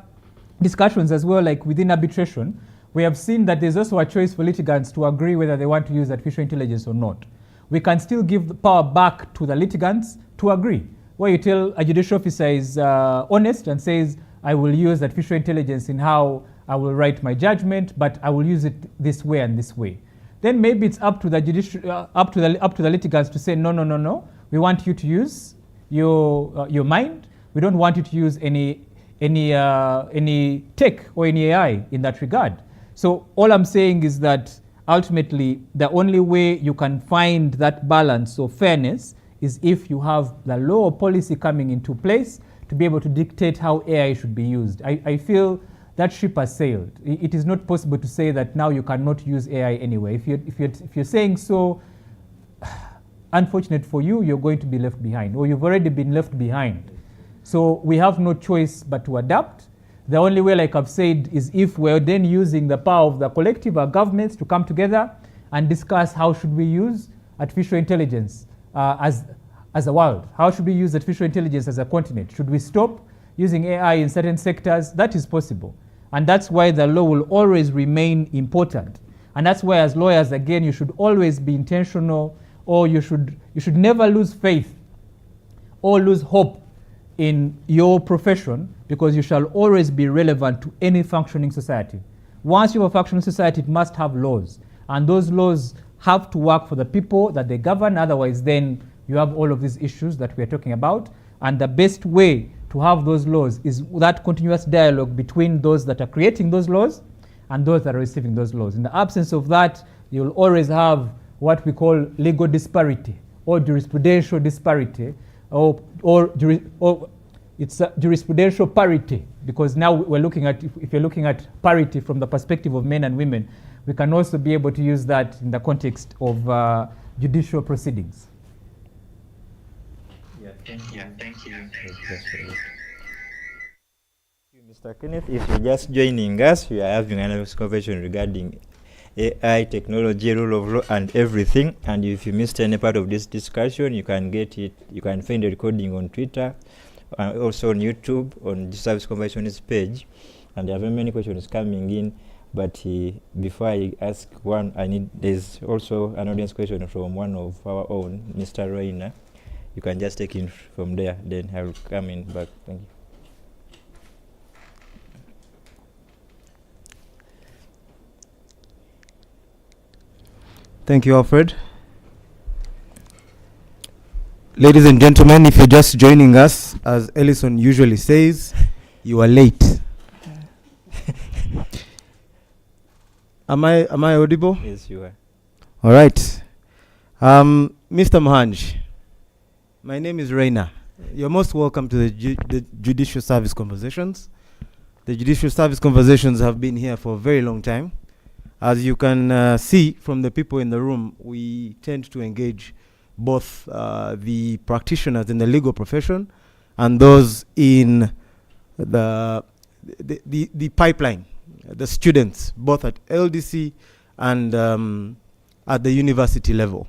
discussions as well, like within arbitration, we have seen that there's also a choice for litigants to agree whether they want to use artificial intelligence or not. We can still give the power back to the litigants to agree, where you tell a judicial officer is honest and says, I will use artificial intelligence in how I will write my judgment, but I will use it this way and this way. Then maybe it's up to the up to the litigants to say, no. We want you to use your mind. We don't want you to use any tech or any AI in that regard. So all I'm saying is that ultimately the only way you can find that balance or fairness is if you have the law or policy coming into place to be able to dictate how AI should be used. I feel that ship has sailed. It is not possible to say that now you cannot use AI anyway. If you're saying so, unfortunate for you, you're going to be left behind, or you've already been left behind. So we have no choice but to adapt. The only way, like I've said, is if we're then using the power of the collective, our governments, to come together and discuss how should we use artificial intelligence as a world. How should we use artificial intelligence as a continent? Should we stop using AI in certain sectors? That is possible. And that's why the law will always remain important. And that's why, as lawyers, again, you should always be intentional, or you should never lose faith or lose hope in your profession, because you shall always be relevant to any functioning society. Once you have a functioning society, it must have laws. And those laws have to work for the people that they govern. Otherwise, then you have all of these issues that we're talking about. And the best way to have those laws is that continuous dialogue between those that are creating those laws and those that are receiving those laws. In the absence of that, you'll always have what we call legal disparity or jurisprudential disparity, or it's jurisprudential parity, because now we're looking at, if you're looking at parity from the perspective of men and women, we can also be able to use that in the context of judicial proceedings.
Thank you. Mr. Kenneth, if you're just joining us, we are having another conversation regarding AI, technology, rule of law, and everything. And if you missed any part of this discussion, you can get it. You can find the recording on Twitter, and also on YouTube on the Service Conversations page. And there are very many questions coming in. But before I ask one, there's also an audience question from one of our own, Mr. Reina. You can just take it from there. Then I'll come in back. Thank you.
Thank you, Alfred. Ladies and gentlemen, if you're just joining us, as Ellison usually says, you are late. Am I audible?
Yes, you are.
All right. Mr. Mohanj, my name is Reina. You're most welcome to the Judicial Service Conversations. The Judicial Service Conversations have been here for a very long time. As you can see from the people in the room, we tend to engage both the practitioners in the legal profession and those in the pipeline, the students, both at LDC and at the university level.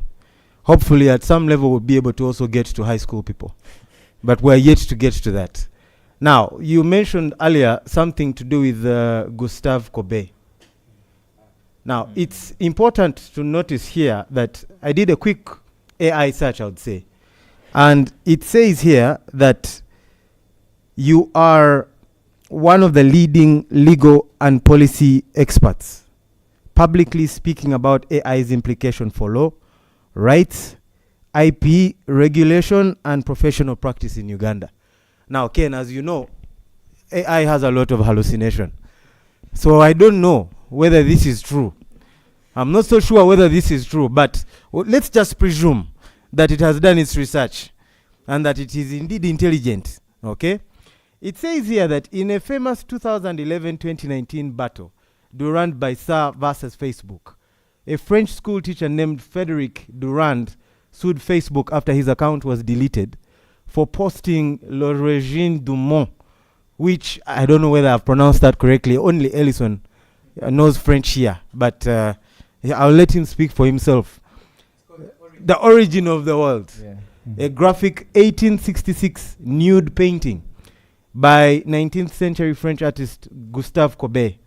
Hopefully at some level we'll be able to also get to high school people, but we're yet to get to that. Now, you mentioned earlier something to do with Gustave Courbet. Now, it's important to notice here that I did a quick AI search, I would say. And it says here that you are one of the leading legal and policy experts, publicly speaking about AI's implication for law, rights, IP, regulation, and professional practice in Uganda. Now, Ken, as you know, AI has a lot of hallucination. So I don't know whether this is true. I'm not so sure whether this is true, but let's just presume that it has done its research and that it is indeed intelligent, okay? It says here that in a famous 2011-2019 battle, Durand Baissa versus Facebook, a French school teacher named Frédéric Durand sued Facebook after his account was deleted for posting L'Origine du Monde, which I don't know whether I've pronounced that correctly. Only Ellison knows French here, but I'll let him speak for himself. The origin of the world.
Yeah.
A graphic 1866 nude painting by 19th century French artist Gustave Courbet.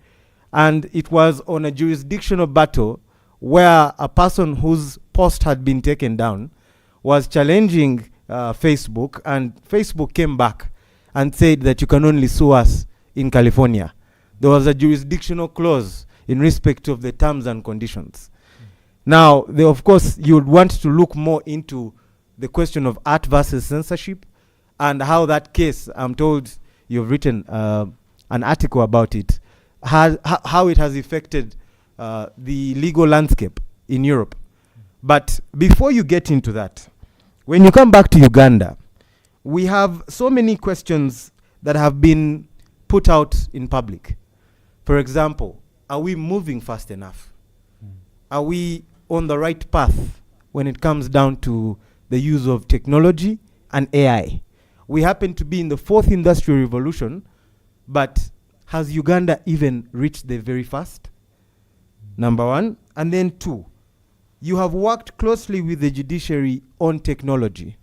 And it was on a jurisdictional battle where a person whose post had been taken down was challenging Facebook, and Facebook came back and said that you can only sue us in California. There was a jurisdictional clause in respect of the terms and conditions. Now, of course, you would want to look more into the question of art versus censorship and how that case, I'm told you've written an article about it, how it has affected the legal landscape in Europe. But before you get into that, when you come back to Uganda, we have so many questions that have been put out in public. For example, are we moving fast enough? Are we on the right path when it comes down to the use of technology and AI? We happen to be in the fourth industrial revolution, but has Uganda even reached the very first? Number one. And then two, you have worked closely with the judiciary on technology.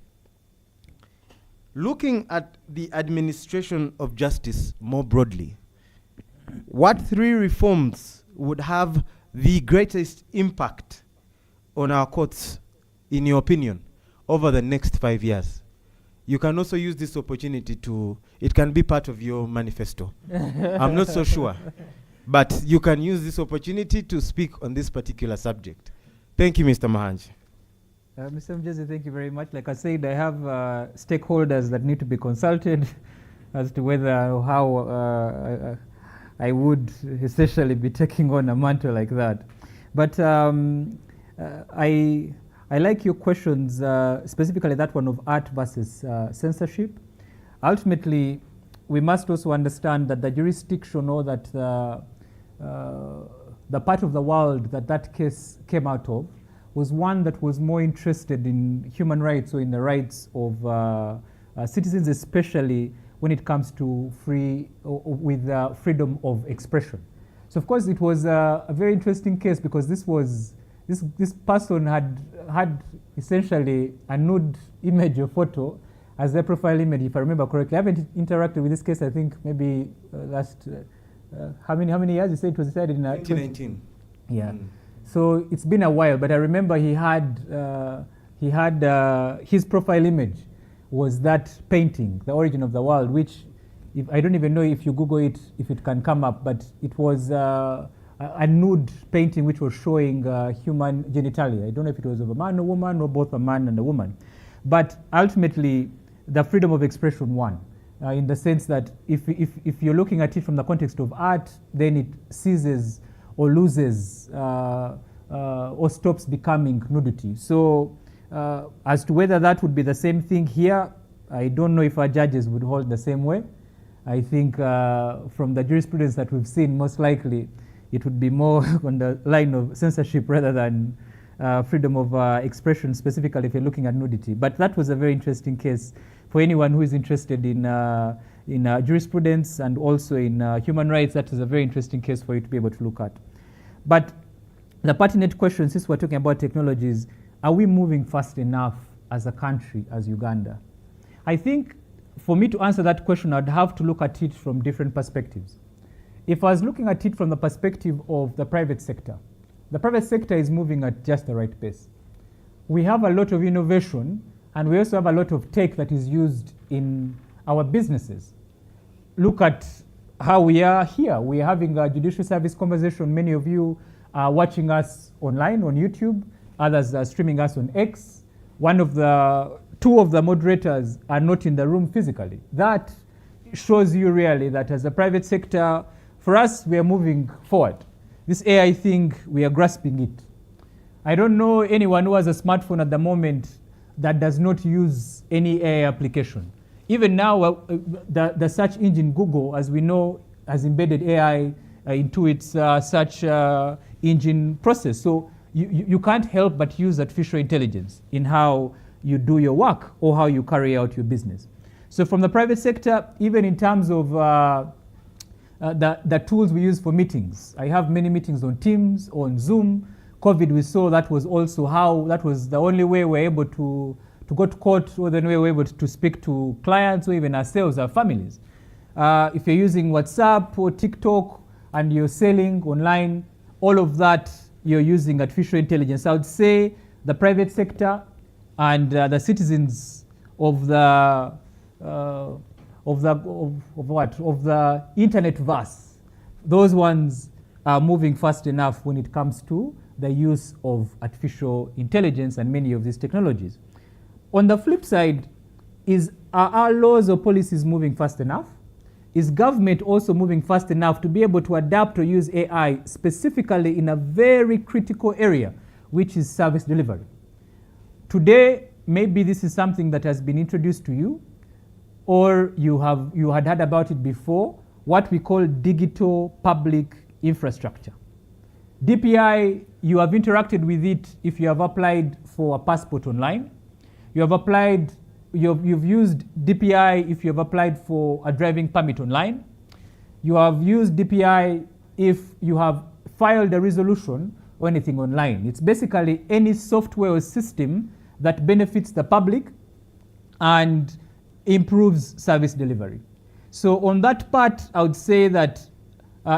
Looking at the administration of justice more broadly, what three reforms would have the greatest impact on our courts, in your opinion, over the next 5 years? You can also use this opportunity to, it can be part of your manifesto. I'm not so sure. But you can use this opportunity to speak on this particular subject. Thank you, Mr. Mohanj.
Mr. Mjezi, thank you very much. Like I said, I have stakeholders that need to be consulted as to whether or how I would essentially be taking on a mantle like that. But I like your questions, specifically that one of art versus censorship. Ultimately, we must also understand that the jurisdiction, or that the part of the world that that case came out of, was one that was more interested in human rights, or in the rights of citizens, especially when it comes to freedom of expression. So of course it was a very interesting case, because this person had essentially a nude image or photo as their profile image, if I remember correctly. I haven't interacted with this case, I think maybe last, how many years? You said it was decided in
2019.
Yeah. So it's been a while, but I remember he had his profile image was that painting, The Origin of the World, which I don't even know if you Google it, if it can come up, but it was a nude painting which was showing human genitalia. I don't know if it was of a man or woman, or both a man and a woman. but ultimately the freedom of expression won, in the sense that if you're looking at it from the context of art, then it ceases or loses or stops becoming nudity. So as to whether that would be the same thing here, I don't know if our judges would hold the same way. I think from the jurisprudence that we've seen, most likely it would be more on the line of censorship rather than freedom of expression, specifically if you're looking at nudity. But that was a very interesting case for anyone who is interested in jurisprudence and also in human rights. That is a very interesting case for you to be able to look at. But the pertinent question, since we're talking about technologies, are we moving fast enough as a country, as Uganda? I think for me to answer that question, I'd have to look at it from different perspectives. If I was looking at it from the perspective of the private sector is moving at just the right pace. We have a lot of innovation, and we also have a lot of tech that is used in our businesses. Look at how we are here. We are having a judicial service conversation. Many of you are watching us online on YouTube. Others are streaming us on X. Two of the moderators are not in the room physically. That shows you really that as a private sector, for us, we are moving forward. This AI thing, we are grasping it. I don't know anyone who has a smartphone at the moment that does not use any AI application. Even now, the search engine Google, as we know, has embedded AI into its search engine process. So you can't help but use artificial intelligence in how you do your work or how you carry out your business. So from the private sector, even in terms of the tools we use for meetings, I have many meetings on Teams, on Zoom. COVID, we saw that was the only way we're able to go to court, or the only way we're able to speak to clients or even ourselves, our families. If you're using WhatsApp or TikTok and you're selling online, all of that you're using artificial intelligence. I would say the private sector and the citizens of the internet verse, those ones are moving fast enough when it comes to the use of artificial intelligence and many of these technologies. On the flip side, are our laws or policies moving fast enough? Is government also moving fast enough to be able to adapt or use AI specifically in a very critical area, which is service delivery? Today, maybe this is something that has been introduced to you, or you had heard about it before, what we call digital public infrastructure. DPI, you have interacted with it if you have applied for a passport online. You've used DPI if you have applied for a driving permit online. You have used DPI if you have filed a resolution or anything online. It's basically any software or system that benefits the public and improves service delivery. So on that part, I would say that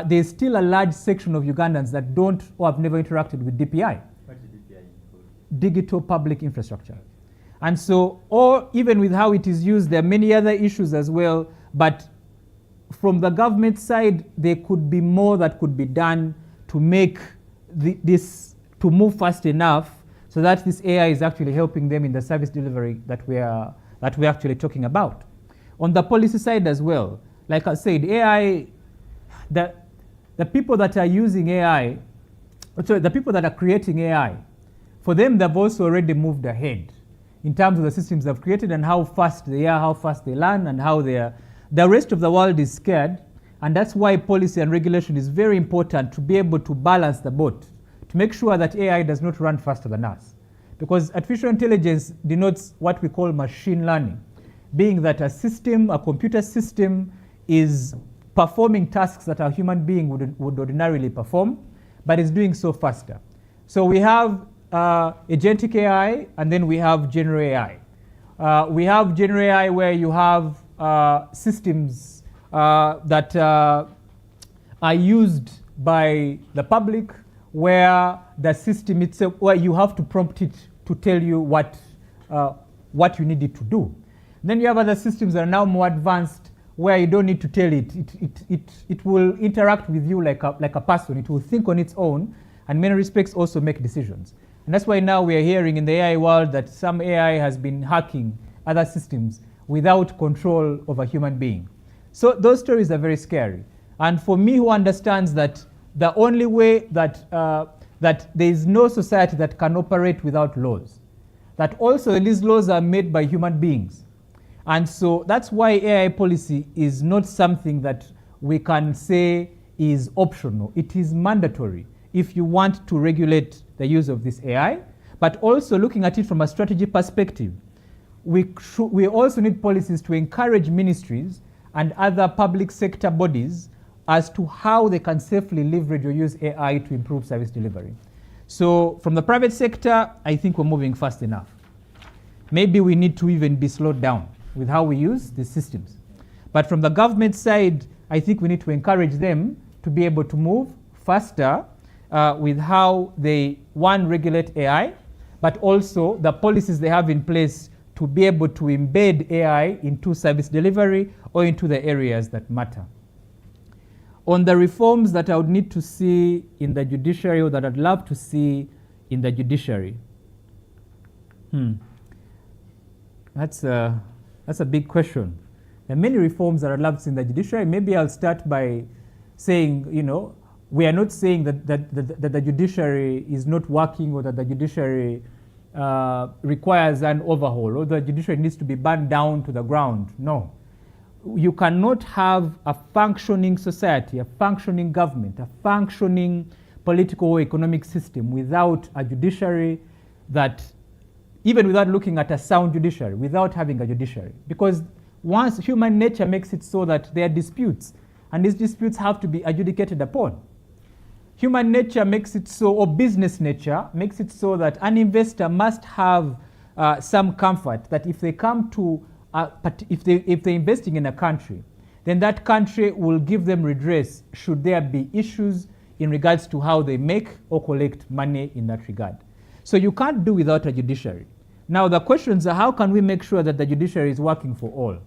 there's still a large section of Ugandans that don't or have never interacted with DPI.
What is DPI called?
Digital public infrastructure. And so, or even with how it is used, there are many other issues as well, but from the government side, there could be more that could be done to make this to move fast enough so that this AI is actually helping them in the service delivery that we're actually talking about. On the policy side as well, like I said, AI, the people that are using AI, sorry, the people that are creating AI, for them, they've also already moved ahead in terms of the systems they've created and how fast they are, how fast they learn, and how they are. The rest of the world is scared, and that's why policy and regulation is very important to be able to balance the boat, to make sure that AI does not run faster than us. Because artificial intelligence denotes what we call machine learning, being that a computer system is performing tasks that a human being would ordinarily perform, but is doing so faster. So we have agentic AI, and then we have general AI. We have general AI where you have systems that are used by the public, where the system itself, where you have to prompt it to tell you what you need it to do. Then you have other systems that are now more advanced, where you don't need to tell it. It will interact with you like a person. It will think on its own, and in many respects also make decisions. And that's why now we are hearing in the AI world that some AI has been hacking other systems without control of a human being. So those stories are very scary. And for me, who understands that the only way that, that there is no society that can operate without laws, that also these laws are made by human beings. And so that's why AI policy is not something that we can say is optional. It is mandatory if you want to regulate the use of this AI, but also looking at it from a strategy perspective. We also need policies to encourage ministries and other public sector bodies as to how they can safely leverage or use AI to improve service delivery. So from the private sector, I think we're moving fast enough. Maybe we need to even be slowed down with how we use these systems. But from the government side, I think we need to encourage them to be able to move faster with how they, one, regulate AI, but also the policies they have in place to be able to embed AI into service delivery or into the areas that matter. On the reforms that I would need to see in the judiciary, or that I'd love to see in the judiciary, that's a big question. There are many reforms that I'd love to see in the judiciary. Maybe I'll start by saying, you know, we are not saying that the judiciary is not working, or that the judiciary requires an overhaul, or the judiciary needs to be burned down to the ground. No. You cannot have a functioning society, a functioning government, a functioning political or economic system without a judiciary that, even without looking at a sound judiciary, without having a judiciary. Because once human nature makes it so that there are disputes, and these disputes have to be adjudicated upon. Human nature makes it so, or business nature makes it so, that an investor must have some comfort that if they come to, if they're investing in a country, then that country will give them redress should there be issues in regards to how they make or collect money in that regard. So you can't do without a judiciary. Now the questions are, how can we make sure that the judiciary is working for all?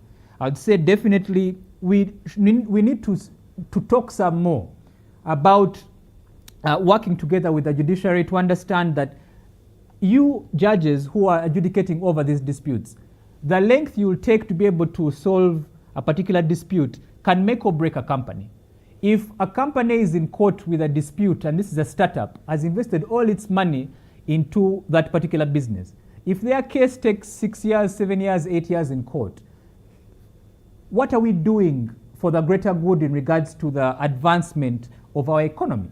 I'd say definitely we need to talk some more about working together with the judiciary to understand that you judges who are adjudicating over these disputes, the length you will take to be able to solve a particular dispute can make or break a company. If a company is in court with a dispute, and this is a startup, has invested all its money into that particular business, if their case takes 6 years, 7 years, 8 years in court, what are we doing for the greater good in regards to the advancement of our economy?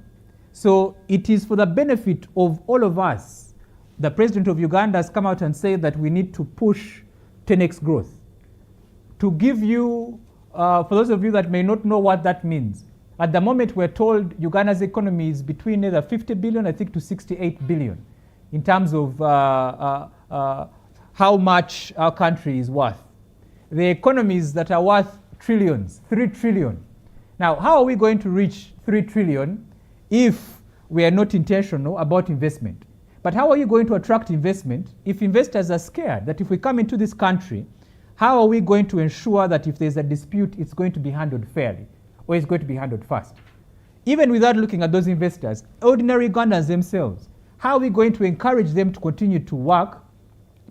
So it is for the benefit of all of us. The president of Uganda has come out and said that we need to push 10x growth. To give you, for those of you that may not know what that means, at the moment we're told Uganda's economy is between either 50 billion, I think, to 68 billion in terms of how much our country is worth. The economies that are worth trillions, 3 trillion. Now, how are we going to reach 3 trillion if we are not intentional about investment? But how are you going to attract investment if investors are scared that if we come into this country, how are we going to ensure that if there's a dispute, it's going to be handled fairly, or it's going to be handled fast? Even without looking at those investors, ordinary Ugandans themselves, how are we going to encourage them to continue to work,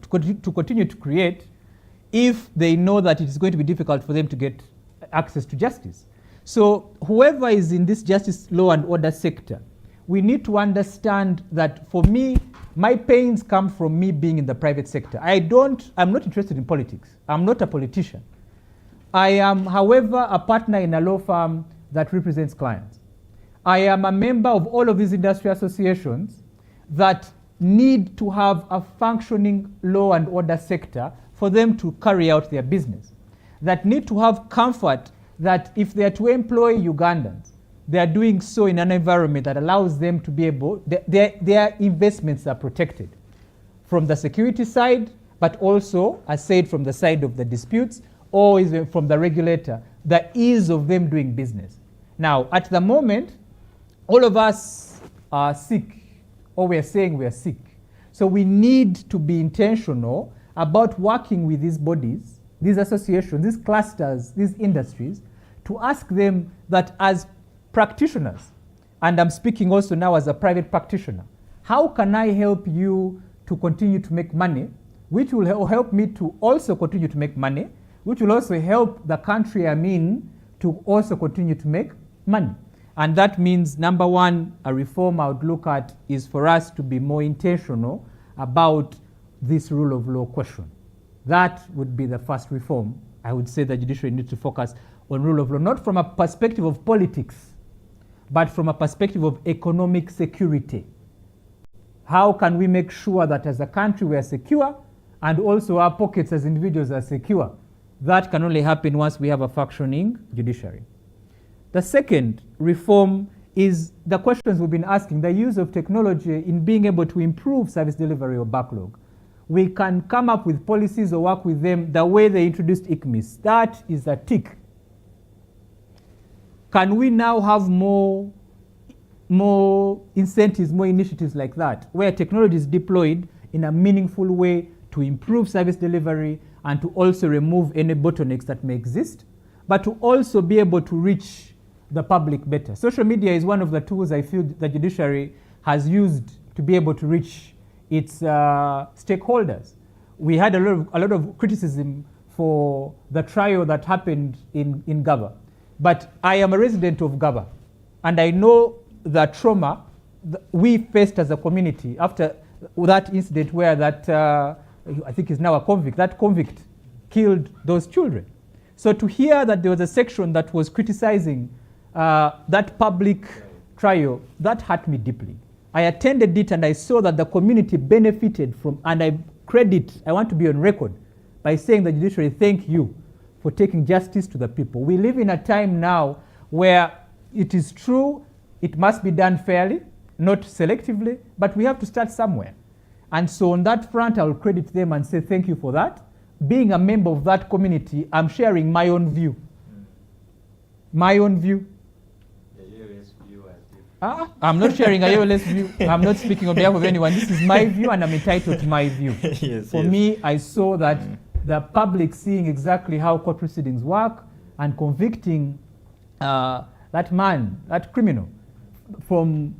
to continue to create, if they know that it is going to be difficult for them to get access to justice? So whoever is in this justice, law and order sector, we need to understand that for me, my pains come from me being in the private sector. I'm not interested in politics. I'm not a politician. I am, however, a partner in a law firm that represents clients. I am a member of all of these industry associations that need to have a functioning law and order sector for them to carry out their business, that need to have comfort that if they are to employ Ugandans, they are doing so in an environment that allows them to be able, their investments are protected from the security side, but also, as said, from the side of the disputes, or even from the regulator, the ease of them doing business. Now, at the moment, all of us are sick, or we are saying we are sick. So we need to be intentional about working with these bodies, these associations, these clusters, these industries, to ask them that as practitioners, and I'm speaking also now as a private practitioner, how can I help you to continue to make money, which will help me to also continue to make money, which will also help the country I'm in to also continue to make money. And that means, number one, a reform I would look at is for us to be more intentional about this rule of law question. That would be the first reform. I would say the judiciary needs to focus on rule of law, not from a perspective of politics, but from a perspective of economic security. How can we make sure that as a country we are secure and also our pockets as individuals are secure? That can only happen once we have a functioning judiciary. The second reform is the questions we've been asking, the use of technology in being able to improve service delivery or backlog. We can come up with policies or work with them the way they introduced ICMIS. That is a tick. Can we now have more incentives, more initiatives like that, where technology is deployed in a meaningful way to improve service delivery and to also remove any bottlenecks that may exist, but to also be able to reach the public better? Social media is one of the tools I feel the judiciary has used to be able to reach its stakeholders. We had a lot of criticism for the trial that happened in Gaba. But I am a resident of Gaba, and I know the trauma we faced as a community after that incident where that, I think is now a convict, that convict killed those children. So to hear that there was a section that was criticizing that public trial, that hurt me deeply. I attended it and I saw that the community benefited from, and I want to be on record by saying the judiciary, thank you for taking justice to the people. We live in a time now where it is true, it must be done fairly, not selectively, but we have to start somewhere. And so on that front, I will credit them and say thank you for that. Being a member of that community, I'm sharing my own view. My own view. I'm not sharing a ULS view. I'm not speaking on behalf of anyone. This is my view and I'm entitled to my view. For me, I saw that the public seeing exactly how court proceedings work and convicting that man, that criminal, from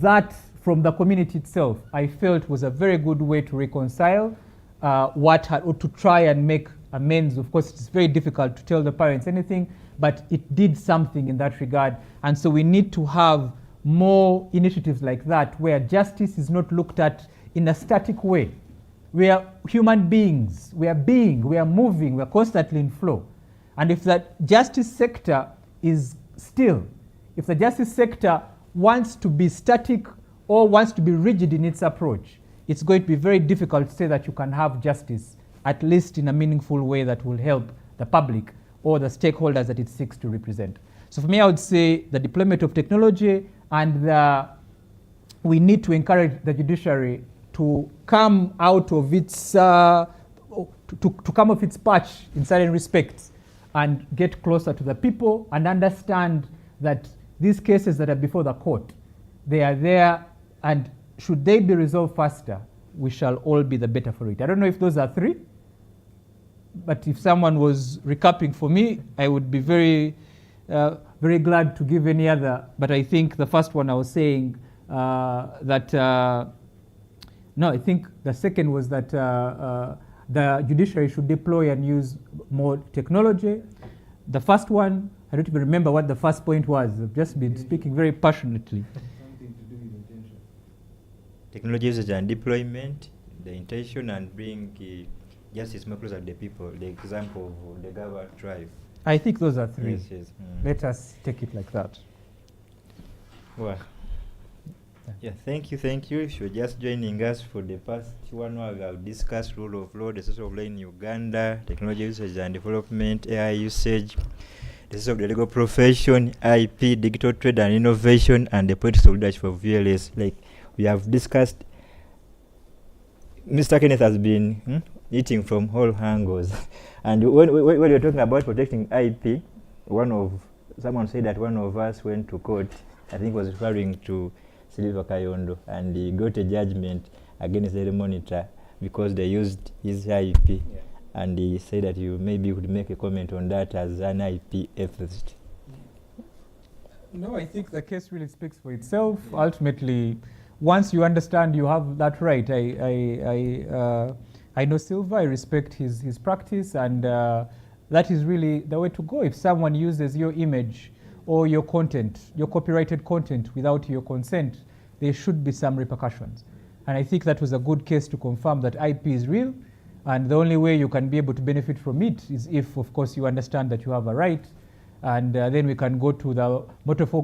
the community itself, I felt was a very good way to reconcile or to try and make amends. Of course, it's very difficult to tell the parents anything, but it did something in that regard. And so we need to have more initiatives like that where justice is not looked at in a static way. We are human beings, we are moving, we are constantly in flow. And if the justice sector is still, if the justice sector wants to be static or wants to be rigid in its approach, it's going to be very difficult to say that you can have justice, at least in a meaningful way that will help the public or the stakeholders that it seeks to represent. So for me, I would say the deployment of technology, and we need to encourage the judiciary to come out of its to come off its perch in certain respects and get closer to the people and understand that these cases that are before the court, they are there, and should they be resolved faster, we shall all be the better for it. I don't know if those are three, but if someone was recapping for me, I would be very glad to give any other. But I think the first one I was saying no, I think the second was that the judiciary should deploy and use more technology. The first one, I don't even remember what the first point was. I've just been speaking very passionately.
Something to do with intention.
Technology usage and deployment, the intention, and bring justice more closer to the people. The example of the Gaba tribe.
I think those are three.
Yes.
Let us take it like that.
Well, yeah, thank you. If you're just joining us for the past 1 hour, we have discussed rule of law, the source of law in Uganda, technology usage and development, AI usage, the source of the legal profession, IP, digital trade and innovation, and the politics of leadership of VLS. Like we have discussed, Mr. Kenneth has been eating from all angles. And when you're talking about protecting IP, someone said that one of us went to court, I think was referring to Silva Kayondo, and he got a judgment against the monitor because they used his IP. Yeah. And he said that you maybe would make a comment on that as an IP ethicist.
No, I think the case really speaks for itself. Yeah. Ultimately, once you understand you have that right, I know Silva, I respect his practice, and that is really the way to go. If someone uses your image or your content, your copyrighted content without your consent, there should be some repercussions. And I think that was a good case to confirm that IP is real, and the only way you can be able to benefit from it is if, of course, you understand that you have a right, and then we can go to the Auto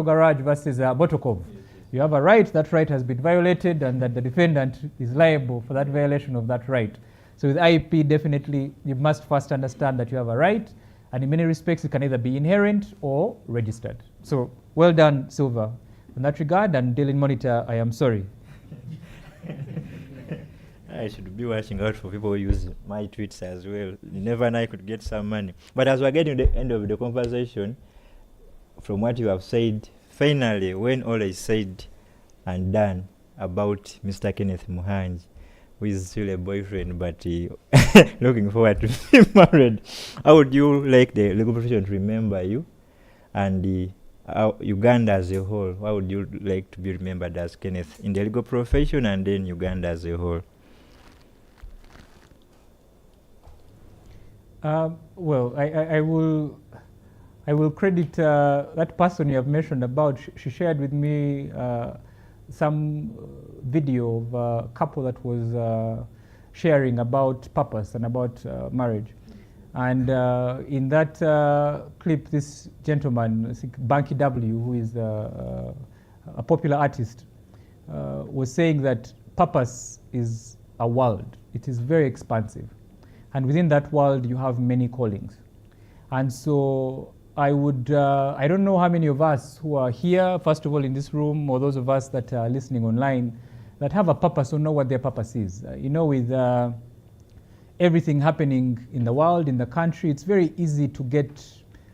Garage versus Motokov. You have a right, that right has been violated, and that the defendant is liable for that violation of that right. So with IP, definitely, you must first understand that you have a right, and in many respects, it can either be inherent or registered. So well done, Silva, in that regard, and Daily Monitor, I am sorry.
I should be watching out for people who use my tweets as well. You never know, I could get some money. But as we're getting to the end of the conversation, from what you have said, finally, when all is said and done about Mr. Kenneth Muhangi, who is still a boyfriend, but looking forward to being married, how would you like the legal profession to remember you, and Uganda as a whole? How would you like to be remembered as Kenneth in the legal profession, and then Uganda as a whole?
Well, I will credit that person you have mentioned about. She shared with me some video of a couple that was sharing about purpose and about marriage. And in that clip, this gentleman, I think Banky W, who is a popular artist, was saying that purpose is a world. It is very expansive. And within that world, you have many callings. And so I would, I don't know how many of us who are here, first of all, in this room, or those of us that are listening online, that have a purpose or know what their purpose is. You know, with everything happening in the world, in the country, it's very easy to get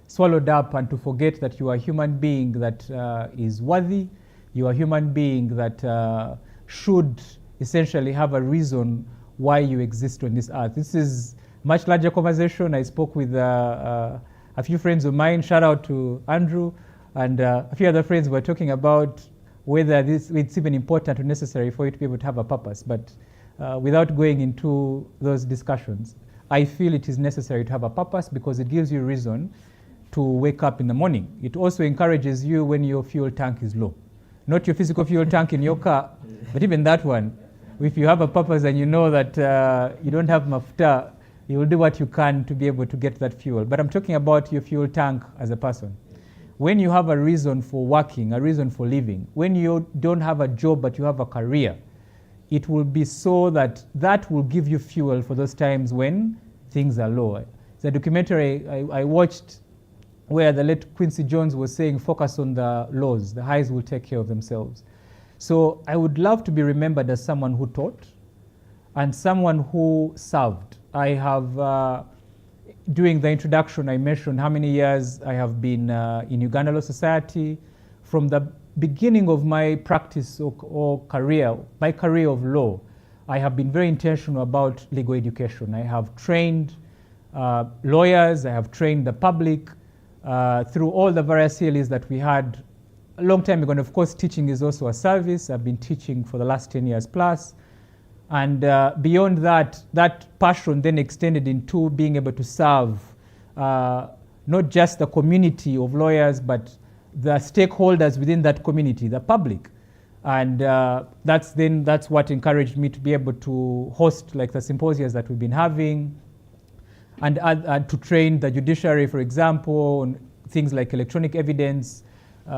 swallowed up and to forget that you are a human being that is worthy. You are a human being that should essentially have a reason why you exist on this earth. This is a much larger conversation. I spoke with a few friends of mine, shout out to Andrew, and a few other friends were talking about whether it's even important or necessary for you to be able to have a purpose. But without going into those discussions, I feel it is necessary to have a purpose because it gives you reason to wake up in the morning. It also encourages you when your fuel tank is low. Not your physical fuel tank in your car, but even that one. If you have a purpose and you know that you don't have mafuta, you will do what you can to be able to get that fuel. But I'm talking about your fuel tank as a person. When you have a reason for working, a reason for living, when you don't have a job but you have a career, it will be so that that will give you fuel for those times when things are low. It's a documentary I watched where the late Quincy Jones was saying, focus on the lows, the highs will take care of themselves. So I would love to be remembered as someone who taught and someone who served. I have, during the introduction, I mentioned how many years I have been in Uganda Law Society. From the beginning of my practice or career, my career of law, I have been very intentional about legal education. I have trained lawyers, I have trained the public through all the various CLEs that we had a long time ago. And of course, teaching is also a service. I've been teaching for the last 10 years plus. And beyond that, that passion then extended into being able to serve not just the community of lawyers, but the stakeholders within that community, the public. And that's what encouraged me to be able to host like the symposiums that we've been having, and to train the judiciary, for example, on things like electronic evidence. So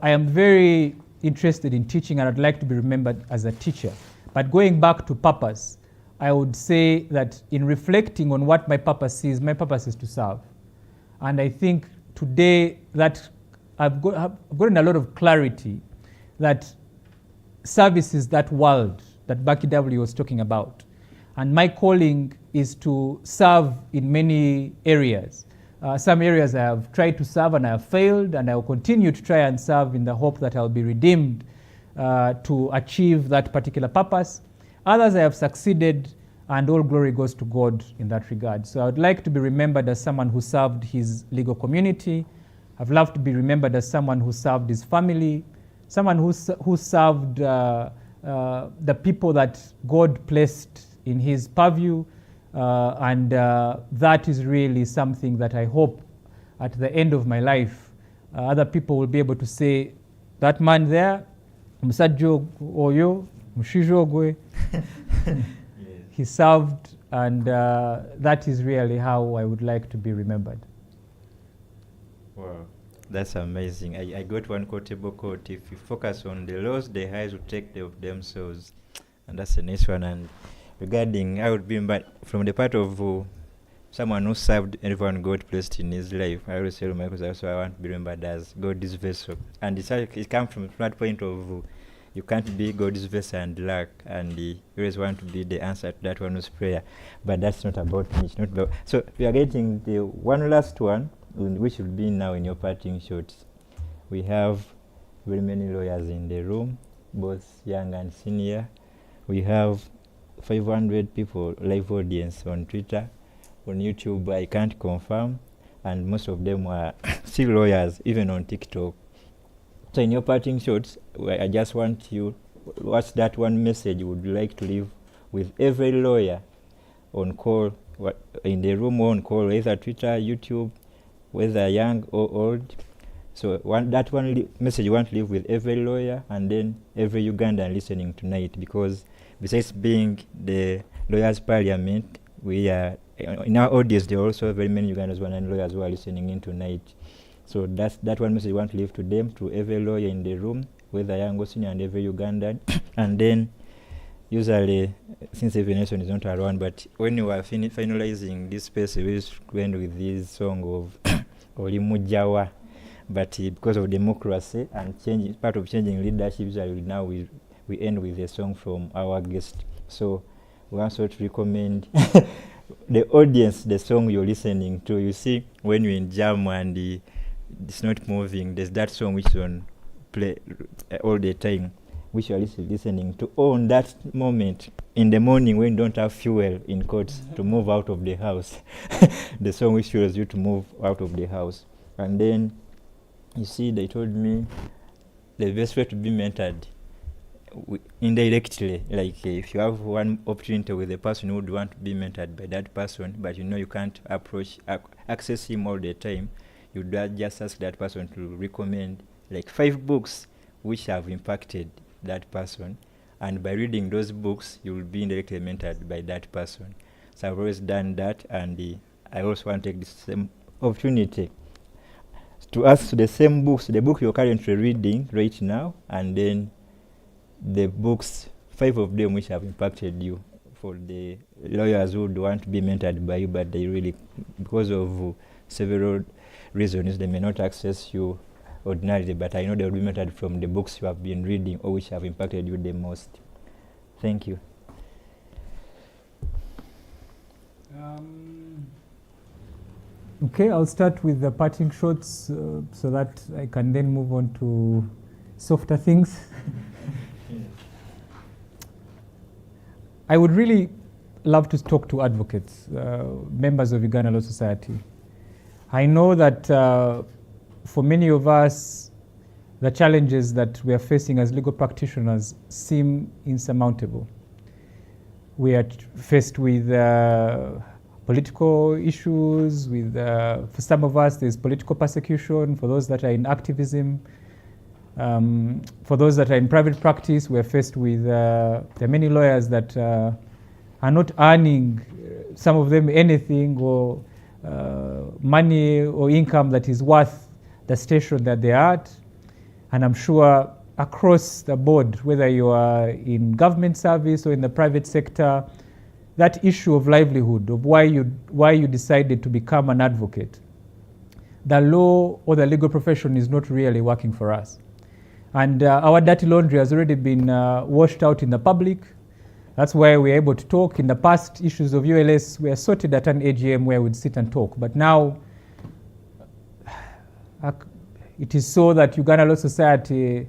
I am very interested in teaching, and I'd like to be remembered as a teacher. But going back to purpose, I would say that in reflecting on what my purpose is to serve. And I think today that I've gotten a lot of clarity that service is that world that Banky W was talking about. And my calling is to serve in many areas. Some areas I have tried to serve and I have failed, and I will continue to try and serve in the hope that I'll be redeemed to achieve that particular purpose. Others I have succeeded, and all glory goes to God in that regard. So I would like to be remembered as someone who served his legal community I've loved to be remembered as someone who served his family, someone who served the people that God placed in his purview, and that is really something that I hope at the end of my life, other people will be able to say, that man there, Musajjo Oyo, Mushijogwe, he served, and that is really how I would like to be remembered.
Wow, that's amazing. I got one quotable quote: if you focus on the lows, the highs will take care of themselves. And that's a nice one. And regarding, I would be from the part of someone who served everyone God placed in his life. I always tell my because I want to be remembered as God's vessel. And it comes from that point of you can't be God's vessel and lack, and you always want to be the answer to that one's prayer. But that's not about me. It's not about. So we are getting the one last one, which will be now in your parting shots. We have very many lawyers in the room, both young and senior. We have 500 people live audience on Twitter. On YouTube, I can't confirm, and most of them are still lawyers, even on TikTok. So in your parting shots, I just want you, what's that one message you would like to leave with every lawyer on call, in the room or on call, either Twitter, YouTube, whether young or old. So that one message you want to leave with every lawyer and then every Ugandan listening tonight, because besides being the lawyers' parliament, we are in our audience. There are also very many Ugandans and lawyers who are listening in tonight. So that's that one message you want to leave to them, to every lawyer in the room, whether young or senior, and every Ugandan. And then usually, since every nation is not around, but when you are finalizing this space, we used to end with this song of Olimujawa. But because of democracy and part of changing leadership, usually now we end with a song from our guest. So we also to recommend the audience the song you're listening to. You see, when you're in jam and it's not moving, there's that song which is on play all the time, which you're listening to on that moment in the morning when you don't have fuel, in quotes, to move out of the house. The song which shows you to move out of the house. And then you see, they told me the best way to be mentored indirectly, like if you have one opportunity with a person who would want to be mentored by that person, but you know you can't access him all the time, you just ask that person to recommend like 5 books which have impacted that person, and by reading those books you will be indirectly mentored by that person. So I've always done that, and I also want to take the same opportunity to ask the same books, the book you're currently reading right now, and then the books, 5 of them which have impacted you, for the lawyers who would want to be mentored by you, but they really, because of several reasons, they may not access you ordinarily, but I know they will be mentored from the books you have been reading or which have impacted you the most. Thank you.
Okay, I'll start with the parting shots so that I can then move on to softer things. I would really love to talk to advocates, members of Uganda Law Society. I know that for many of us, the challenges that we are facing as legal practitioners seem insurmountable. We are faced with political issues, with for some of us there's political persecution, for those that are in activism. For those that are in private practice, we're faced with there are many lawyers that are not earning, some of them anything, or money or income that is worth the station that they're at. And I'm sure across the board, whether you are in government service or in the private sector, that issue of livelihood, of why you decided to become an advocate, the law or the legal profession is not really working for us. And our dirty laundry has already been washed out in the public. That's why we're able to talk. In the past, issues of ULS were sorted at an AGM where we'd sit and talk. But now, it is so that Uganda Law Society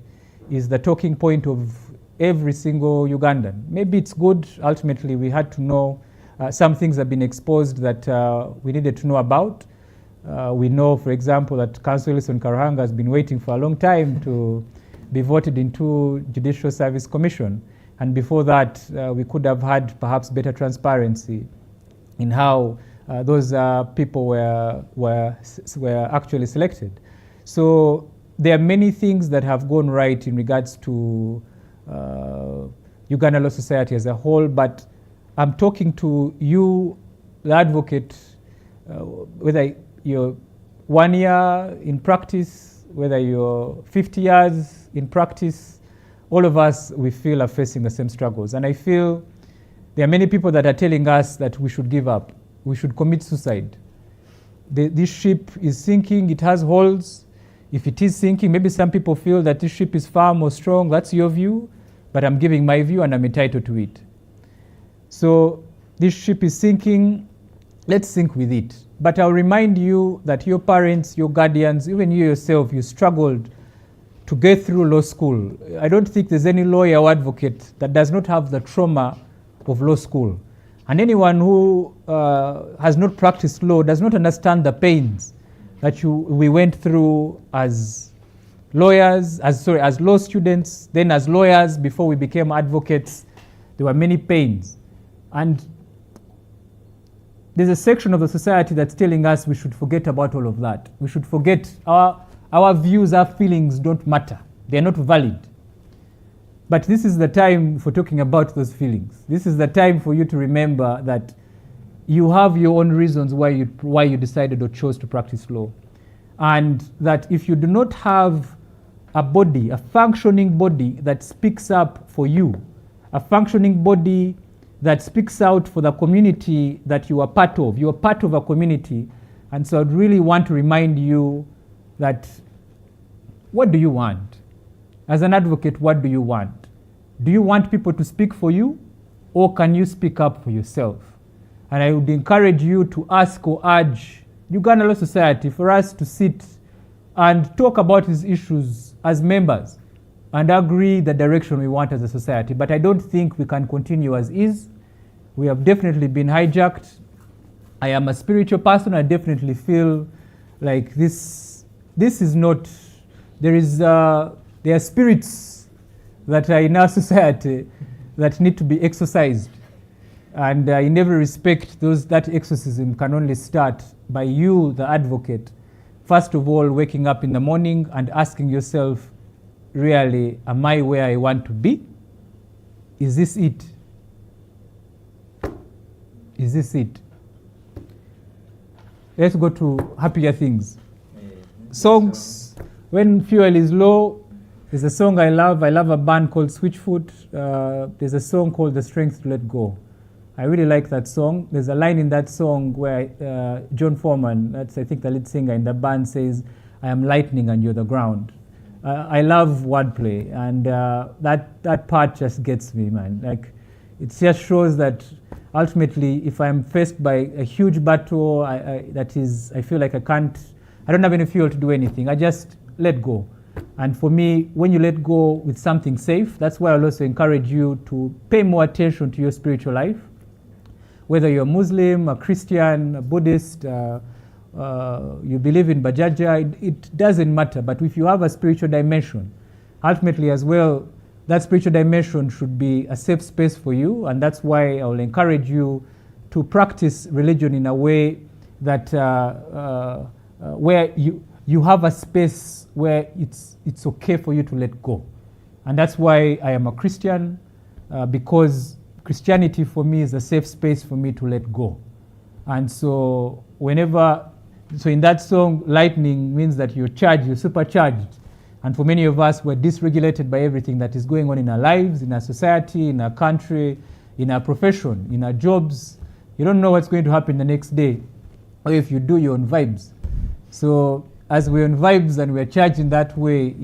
is the talking point of every single Ugandan. Maybe it's good. Ultimately, we had to know some things have been exposed that we needed to know about. We know, for example, that Councillor Wilson Karuhanga has been waiting for a long time to be voted into Judicial Service Commission. And before that, we could have had perhaps better transparency in how those people were actually selected. So there are many things that have gone right in regards to Uganda Law Society as a whole, but I'm talking to you, the advocate, whether you're 1 year in practice, whether you're 50 years in practice, all of us, we feel, are facing the same struggles. And I feel there are many people that are telling us that we should give up, we should commit suicide. This ship is sinking, it has holes. If it is sinking, maybe some people feel that this ship is far more strong. That's your view, but I'm giving my view and I'm entitled to it. So this ship is sinking, let's sink with it. But I'll remind you that your parents, your guardians, even you yourself, you struggled to get through law school. I don't think there's any lawyer or advocate that does not have the trauma of law school. And anyone who has not practiced law does not understand the pains that we went through as lawyers, as law students, then as lawyers before we became advocates. There were many pains. And there's a section of the society that's telling us we should forget about all of that. We should forget our views, our feelings don't matter. They're not valid. But this is the time for talking about those feelings. This is the time for you to remember that you have your own reasons why you decided or chose to practice law. And that if you do not have a body, a functioning body that speaks up for you, a functioning body that speaks out for the community that you are part of. You are part of a community. And so I'd really want to remind you that what do you want? As an advocate, what do you want? Do you want people to speak for you, or can you speak up for yourself? And I would encourage you to ask or urge Uganda Law Society for us to sit and talk about these issues as members and agree the direction we want as a society. But I don't think we can continue as is. We have definitely been hijacked. I am a spiritual person. I definitely feel like this is not, there are spirits that are in our society that need to be exorcised. And in every respect, that exorcism can only start by you, the advocate, first of all, waking up in the morning and asking yourself, really, am I where I want to be? Is this it? Is this it? Let's go to happier things. Songs, when fuel is low, there's a song I love. I love a band called Switchfoot. There's a song called The Strength to Let Go. I really like that song. There's a line in that song where John Foreman, that's I think the lead singer in the band, says, I am lightning and you're the ground. I love wordplay, and that part just gets me, man. Like, it just shows that ultimately, if I'm faced by a huge battle, I feel like I don't have any fuel to do anything. I just let go. And for me, when you let go with something safe, that's why I'll also encourage you to pay more attention to your spiritual life. Whether you're a Muslim, a Christian, a Buddhist, you believe in Bajaja, it doesn't matter. But if you have a spiritual dimension, ultimately as well, that spiritual dimension should be a safe space for you. And that's why I will encourage you to practice religion in a way that where you have a space where it's okay for you to let go. And that's why I am a Christian, because Christianity for me is a safe space for me to let go. And so in that song, lightning means that you're charged, you're supercharged. And for many of us, we're dysregulated by everything that is going on in our lives, in our society, in our country, in our profession, in our jobs. You don't know what's going to happen the next day. Or if you do, you're on vibes. So as we're on vibes and we're charged in that way,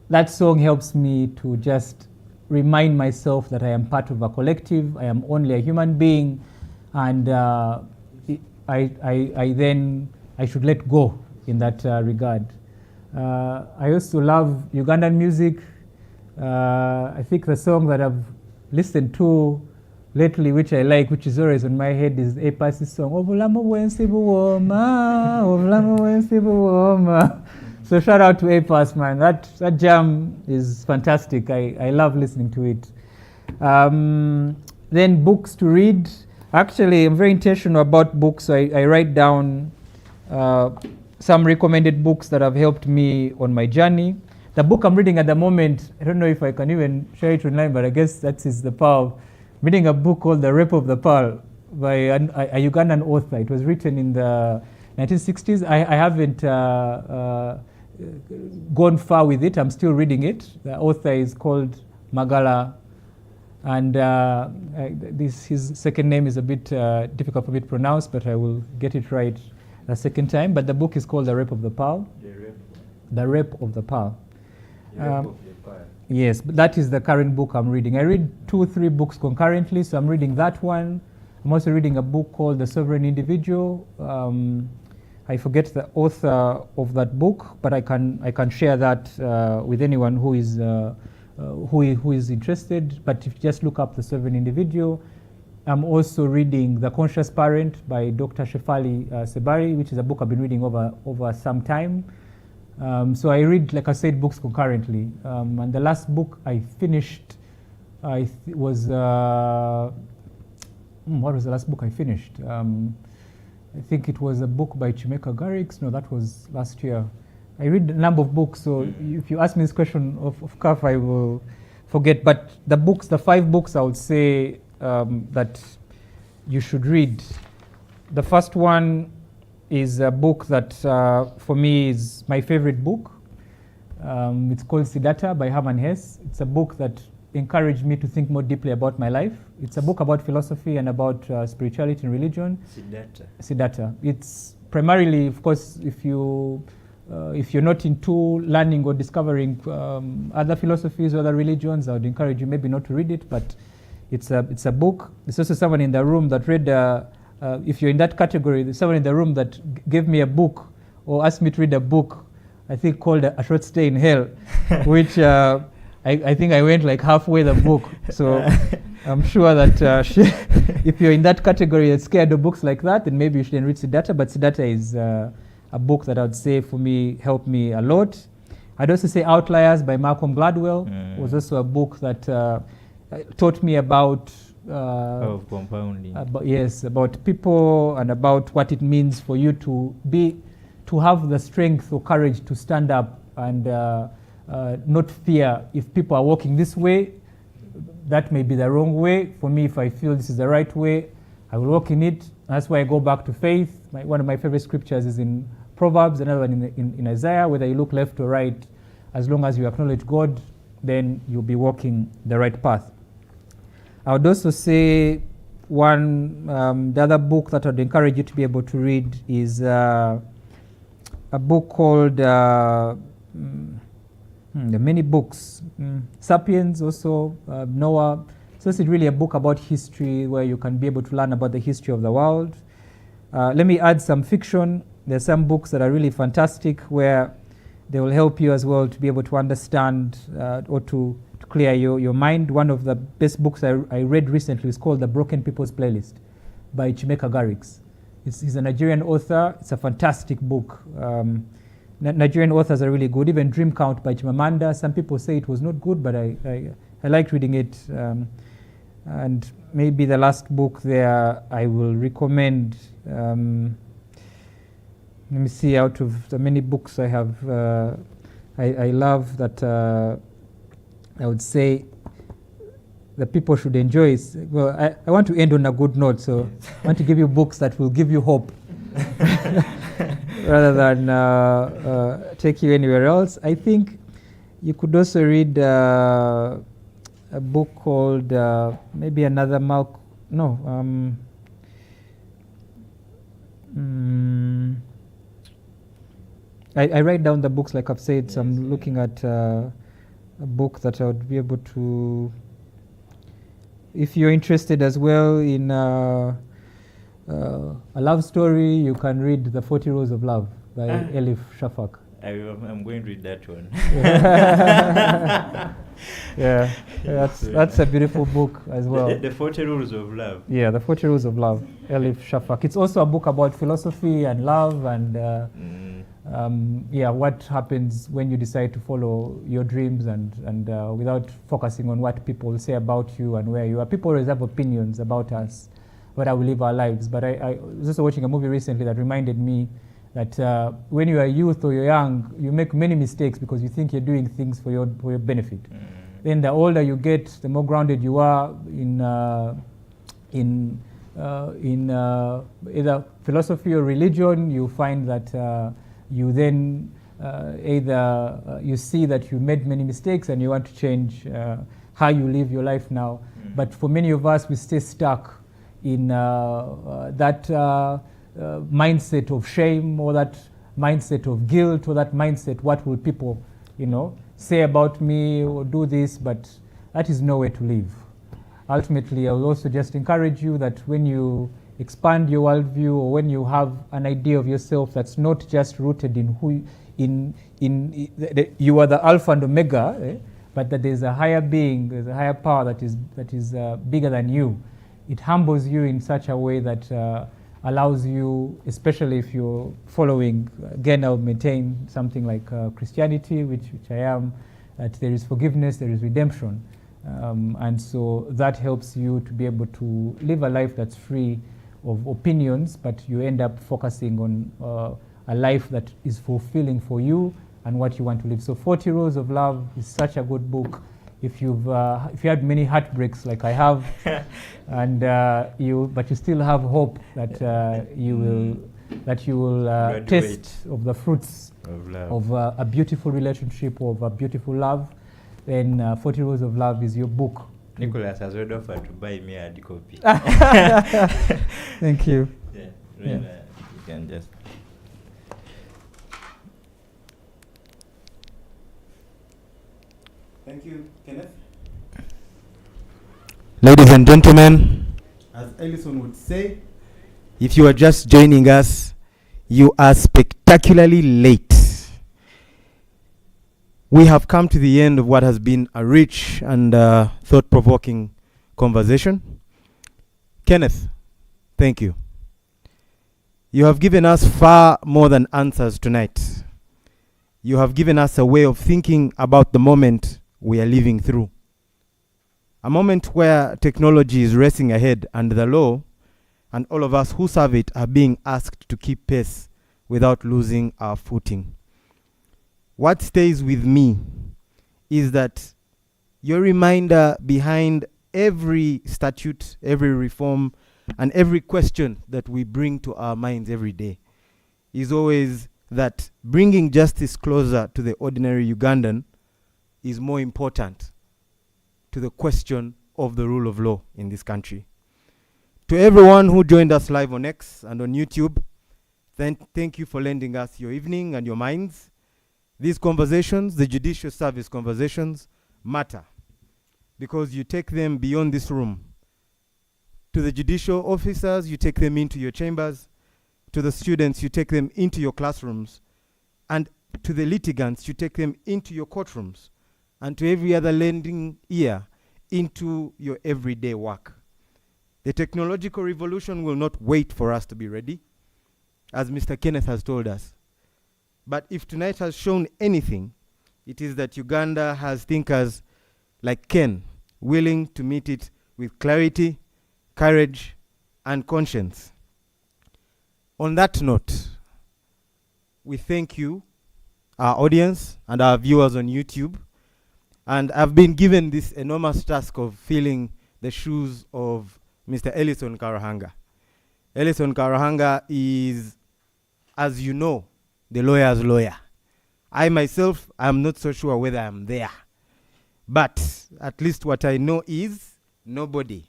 that song helps me to just remind myself that I am part of a collective, I am only a human being, and I should let go in that regard. I also love Ugandan music. I think the song that I've listened to lately, which I like, which is always on my head, is Epas's song, Obulamo Wensi Buwoma, Obulamo Wensi Buwoma. So shout out to Epas, man. That jam is fantastic. I love listening to it. Then books to read. Actually, I'm very intentional about books. So I write down some recommended books that have helped me on my journey. The book I'm reading at the moment, I don't know if I can even share it online, but I guess that is the power. I'm reading a book called The Rape of the Pearl by a Ugandan author. It was written in the 1960s. I haven't gone far with it. I'm still reading it. The author is called Magala, and his second name is a bit difficult for me to pronounce, but I will get it right the second time. But the book is called The Rape of the Pearl. The Rape of the Pearl. Yes, but that is the current book I'm reading. I read 2-3 books concurrently, so I'm reading that one. I'm also reading a book called The Sovereign Individual. I forget the author of that book, but I can share that with anyone who is interested. But if you just look up The Sovereign Individual. I'm also reading The Conscious Parent by Dr. Shefali Sebari, which is a book I've been reading over some time. So I read, like I said, books concurrently. And the last book I finished was what was the last book I finished? I think it was a book by Chimeka Garrix. No, that was last year. I read a number of books, so if you ask me this question of CAF, I will forget. But the 5 books I would say that you should read. The first one is a book that for me is my favorite book. It's called Siddhartha by Hermann Hesse. It's a book that encouraged me to think more deeply about my life. It's a book about philosophy and about spirituality and religion. Siddhartha. It's primarily, of course, if you're not into learning or discovering other philosophies or other religions, I would encourage you maybe not to read it, but it's a book. There's also someone in the room that read, if you're in that category, there's someone in the room that gave me a book or asked me to read a book, I think called A Short Stay in Hell, which I think I went like halfway the book. So I'm sure that if you're in that category and scared of books like that, then maybe you shouldn't read Siddhartha. But Siddhartha is a book that I would say for me helped me a lot. I'd also say Outliers by Malcolm Gladwell was also a book that taught me about
compounding.
About people and about what it means for you to have the strength or courage to stand up and not fear if people are walking this way. That may be the wrong way. For me, if I feel this is the right way, I will walk in it. That's why I go back to faith. One of my favorite scriptures is in Proverbs, another one in Isaiah. Whether you look left or right, as long as you acknowledge God, then you'll be walking the right path. I would also say the other book that I'd encourage you to be able to read is a book called the many books, Sapiens also, Noah. So it's really a book about history where you can be able to learn about the history of the world. Let me add some fiction. There's some books that are really fantastic where they will help you as well to be able to understand or to clear your mind. One of the best books I read recently is called The Broken People's Playlist by Chimeka Garrix. He's a Nigerian author. It's a fantastic book. Nigerian authors are really good. Even Dream Count by Chimamanda. Some people say it was not good, but I liked reading it. And maybe the last book there I will recommend. Let me see, out of the many books I have, I love that I would say that people should enjoy. Well, I want to end on a good note, so I want to give you books that will give you hope rather than take you anywhere else. I think you could also read a book called maybe another I write down the books like I've said, so I'm looking at a book that I would be able to, if you're interested as well in a love story, you can read The 40 Rules of Love by Elif Shafak.
I'm going to read that one.
Yeah, that's a beautiful book as well.
The 40 Rules of Love.
Yeah, The 40 Rules of Love, Elif Shafak. It's also a book about philosophy and love and what happens when you decide to follow your dreams and without focusing on what people say about you and where you are. People always have opinions about us, but how we live our lives. But I was also watching a movie recently that reminded me that when you are youth or you're young, you make many mistakes because you think you're doing things for your benefit. Then the older you get, the more grounded you are in either philosophy or religion. You find that you then either you see that you made many mistakes and you want to change how you live your life now. But for many of us, we stay stuck in that mindset of shame, or that mindset of guilt, or that mindset, what will people, say about me or do this, but that is no way to live. Ultimately, I will also just encourage you that when you expand your worldview, or when you have an idea of yourself that's not just rooted in who you are the Alpha and Omega, but that there's a higher being, there's a higher power that is bigger than you. It humbles you in such a way that allows you, especially if you're following, again, I'll maintain something like Christianity, which I am, that there is forgiveness, there is redemption. And so that helps you to be able to live a life that's free of opinions, but you end up focusing on a life that is fulfilling for you and what you want to live. So 40 Rules of Love is such a good book. If you had many heartbreaks like I have, and but you still have hope that you will taste of the fruits of a beautiful relationship, of a beautiful love, then 40 Rules of Love is your book.
Nicholas has already offered to buy me a hard copy.
Thank you.
Yeah, Rena, you can just.
Thank you, Kenneth. Ladies and gentlemen, as Ellison would say, if you are just joining us, you are spectacularly late. We have come to the end of what has been a rich and thought-provoking conversation. Kenneth, thank you. You have given us far more than answers tonight. You have given us a way of thinking about the moment we are living through. A moment where technology is racing ahead and the law and all of us who serve it are being asked to keep pace without losing our footing. What stays with me is that your reminder behind every statute, every reform, and every question that we bring to our minds every day is always that bringing justice closer to the ordinary Ugandan is more important to the question of the rule of law in this country. To everyone who joined us live on X and on YouTube, thank you for lending us your evening and your minds. These conversations, the judicial service conversations, matter because you take them beyond this room. To the judicial officers, you take them into your chambers. To the students, you take them into your classrooms. And to the litigants, you take them into your courtrooms. And to every other lending ear, into your everyday work. The technological revolution will not wait for us to be ready, as Mr. Kenneth has told us. But if tonight has shown anything, it is that Uganda has thinkers like Ken, willing to meet it with clarity, courage, and conscience. On that note, we thank you, our audience, and our viewers on YouTube. And I've been given this enormous task of filling the shoes of Mr. Ellison Karuhanga. Ellison Karuhanga is, as you know, the lawyer's lawyer. I myself, I'm not so sure whether I'm there. But at least what I know is nobody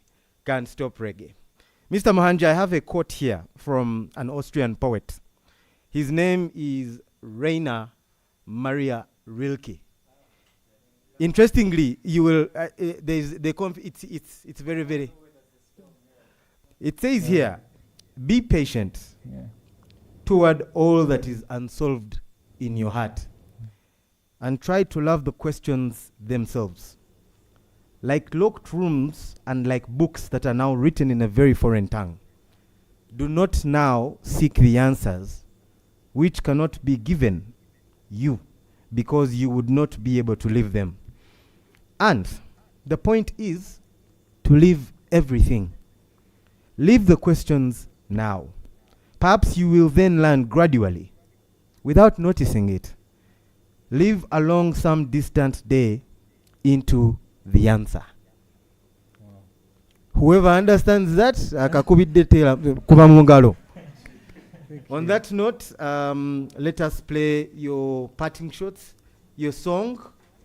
can stop reggae. Mr. Muhanji, I have a quote here from an Austrian poet. His name is Rainer Maria Rilke. Interestingly, you will it's very, very. It says here, be patient toward all that is unsolved in your heart and try to love the questions themselves. Like locked rooms and like books that are now written in a very foreign tongue, do not now seek the answers which cannot be given you because you would not be able to live them. And the point is to leave everything. Leave the questions now. Perhaps you will then learn gradually, without noticing it. Live along some distant day into the answer. Whoever understands that, akakubidde tela kuba mu ngalo. On that note, let us play your parting shots, your song.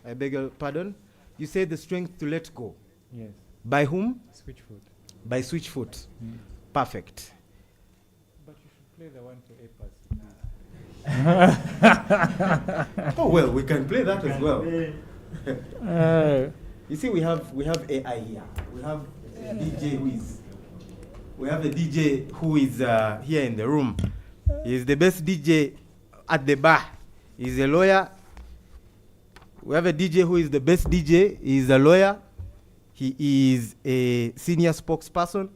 I beg your pardon. You said The Strength to Let Go.
Yes.
By whom?
Switchfoot.
By Switchfoot. Perfect.
But you should play the one for APAS.
Oh well, we can play that as well. You see, we have AI here. We have a DJ who is here in the room. He's the best DJ at the bar. He's a lawyer. We have a DJ who is the best DJ. He's a lawyer. He is a senior spokesperson,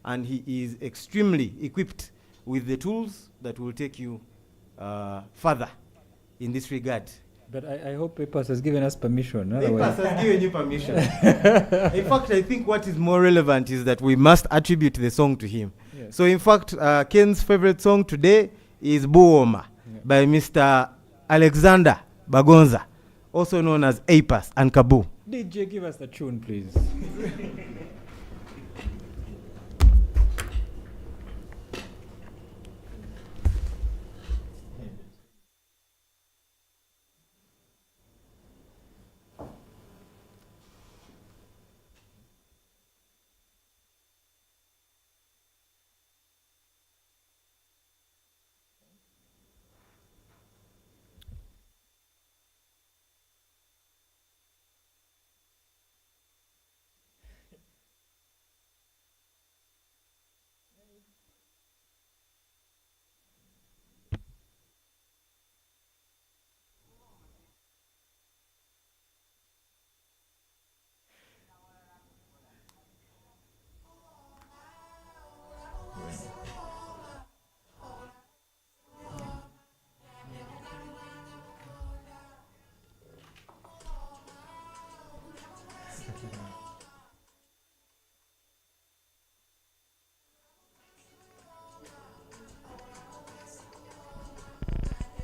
and he is extremely equipped with the tools that will take you further in this regard.
But I hope APAS has given us permission.
APAS has given you permission. In fact, I think what is more relevant is that we must attribute the song to him.
Yes.
So in fact, Ken's favorite song today is Buoma by Mr. Alexander Bagonza, also known as APAS and Kabu.
DJ, give us the tune, please.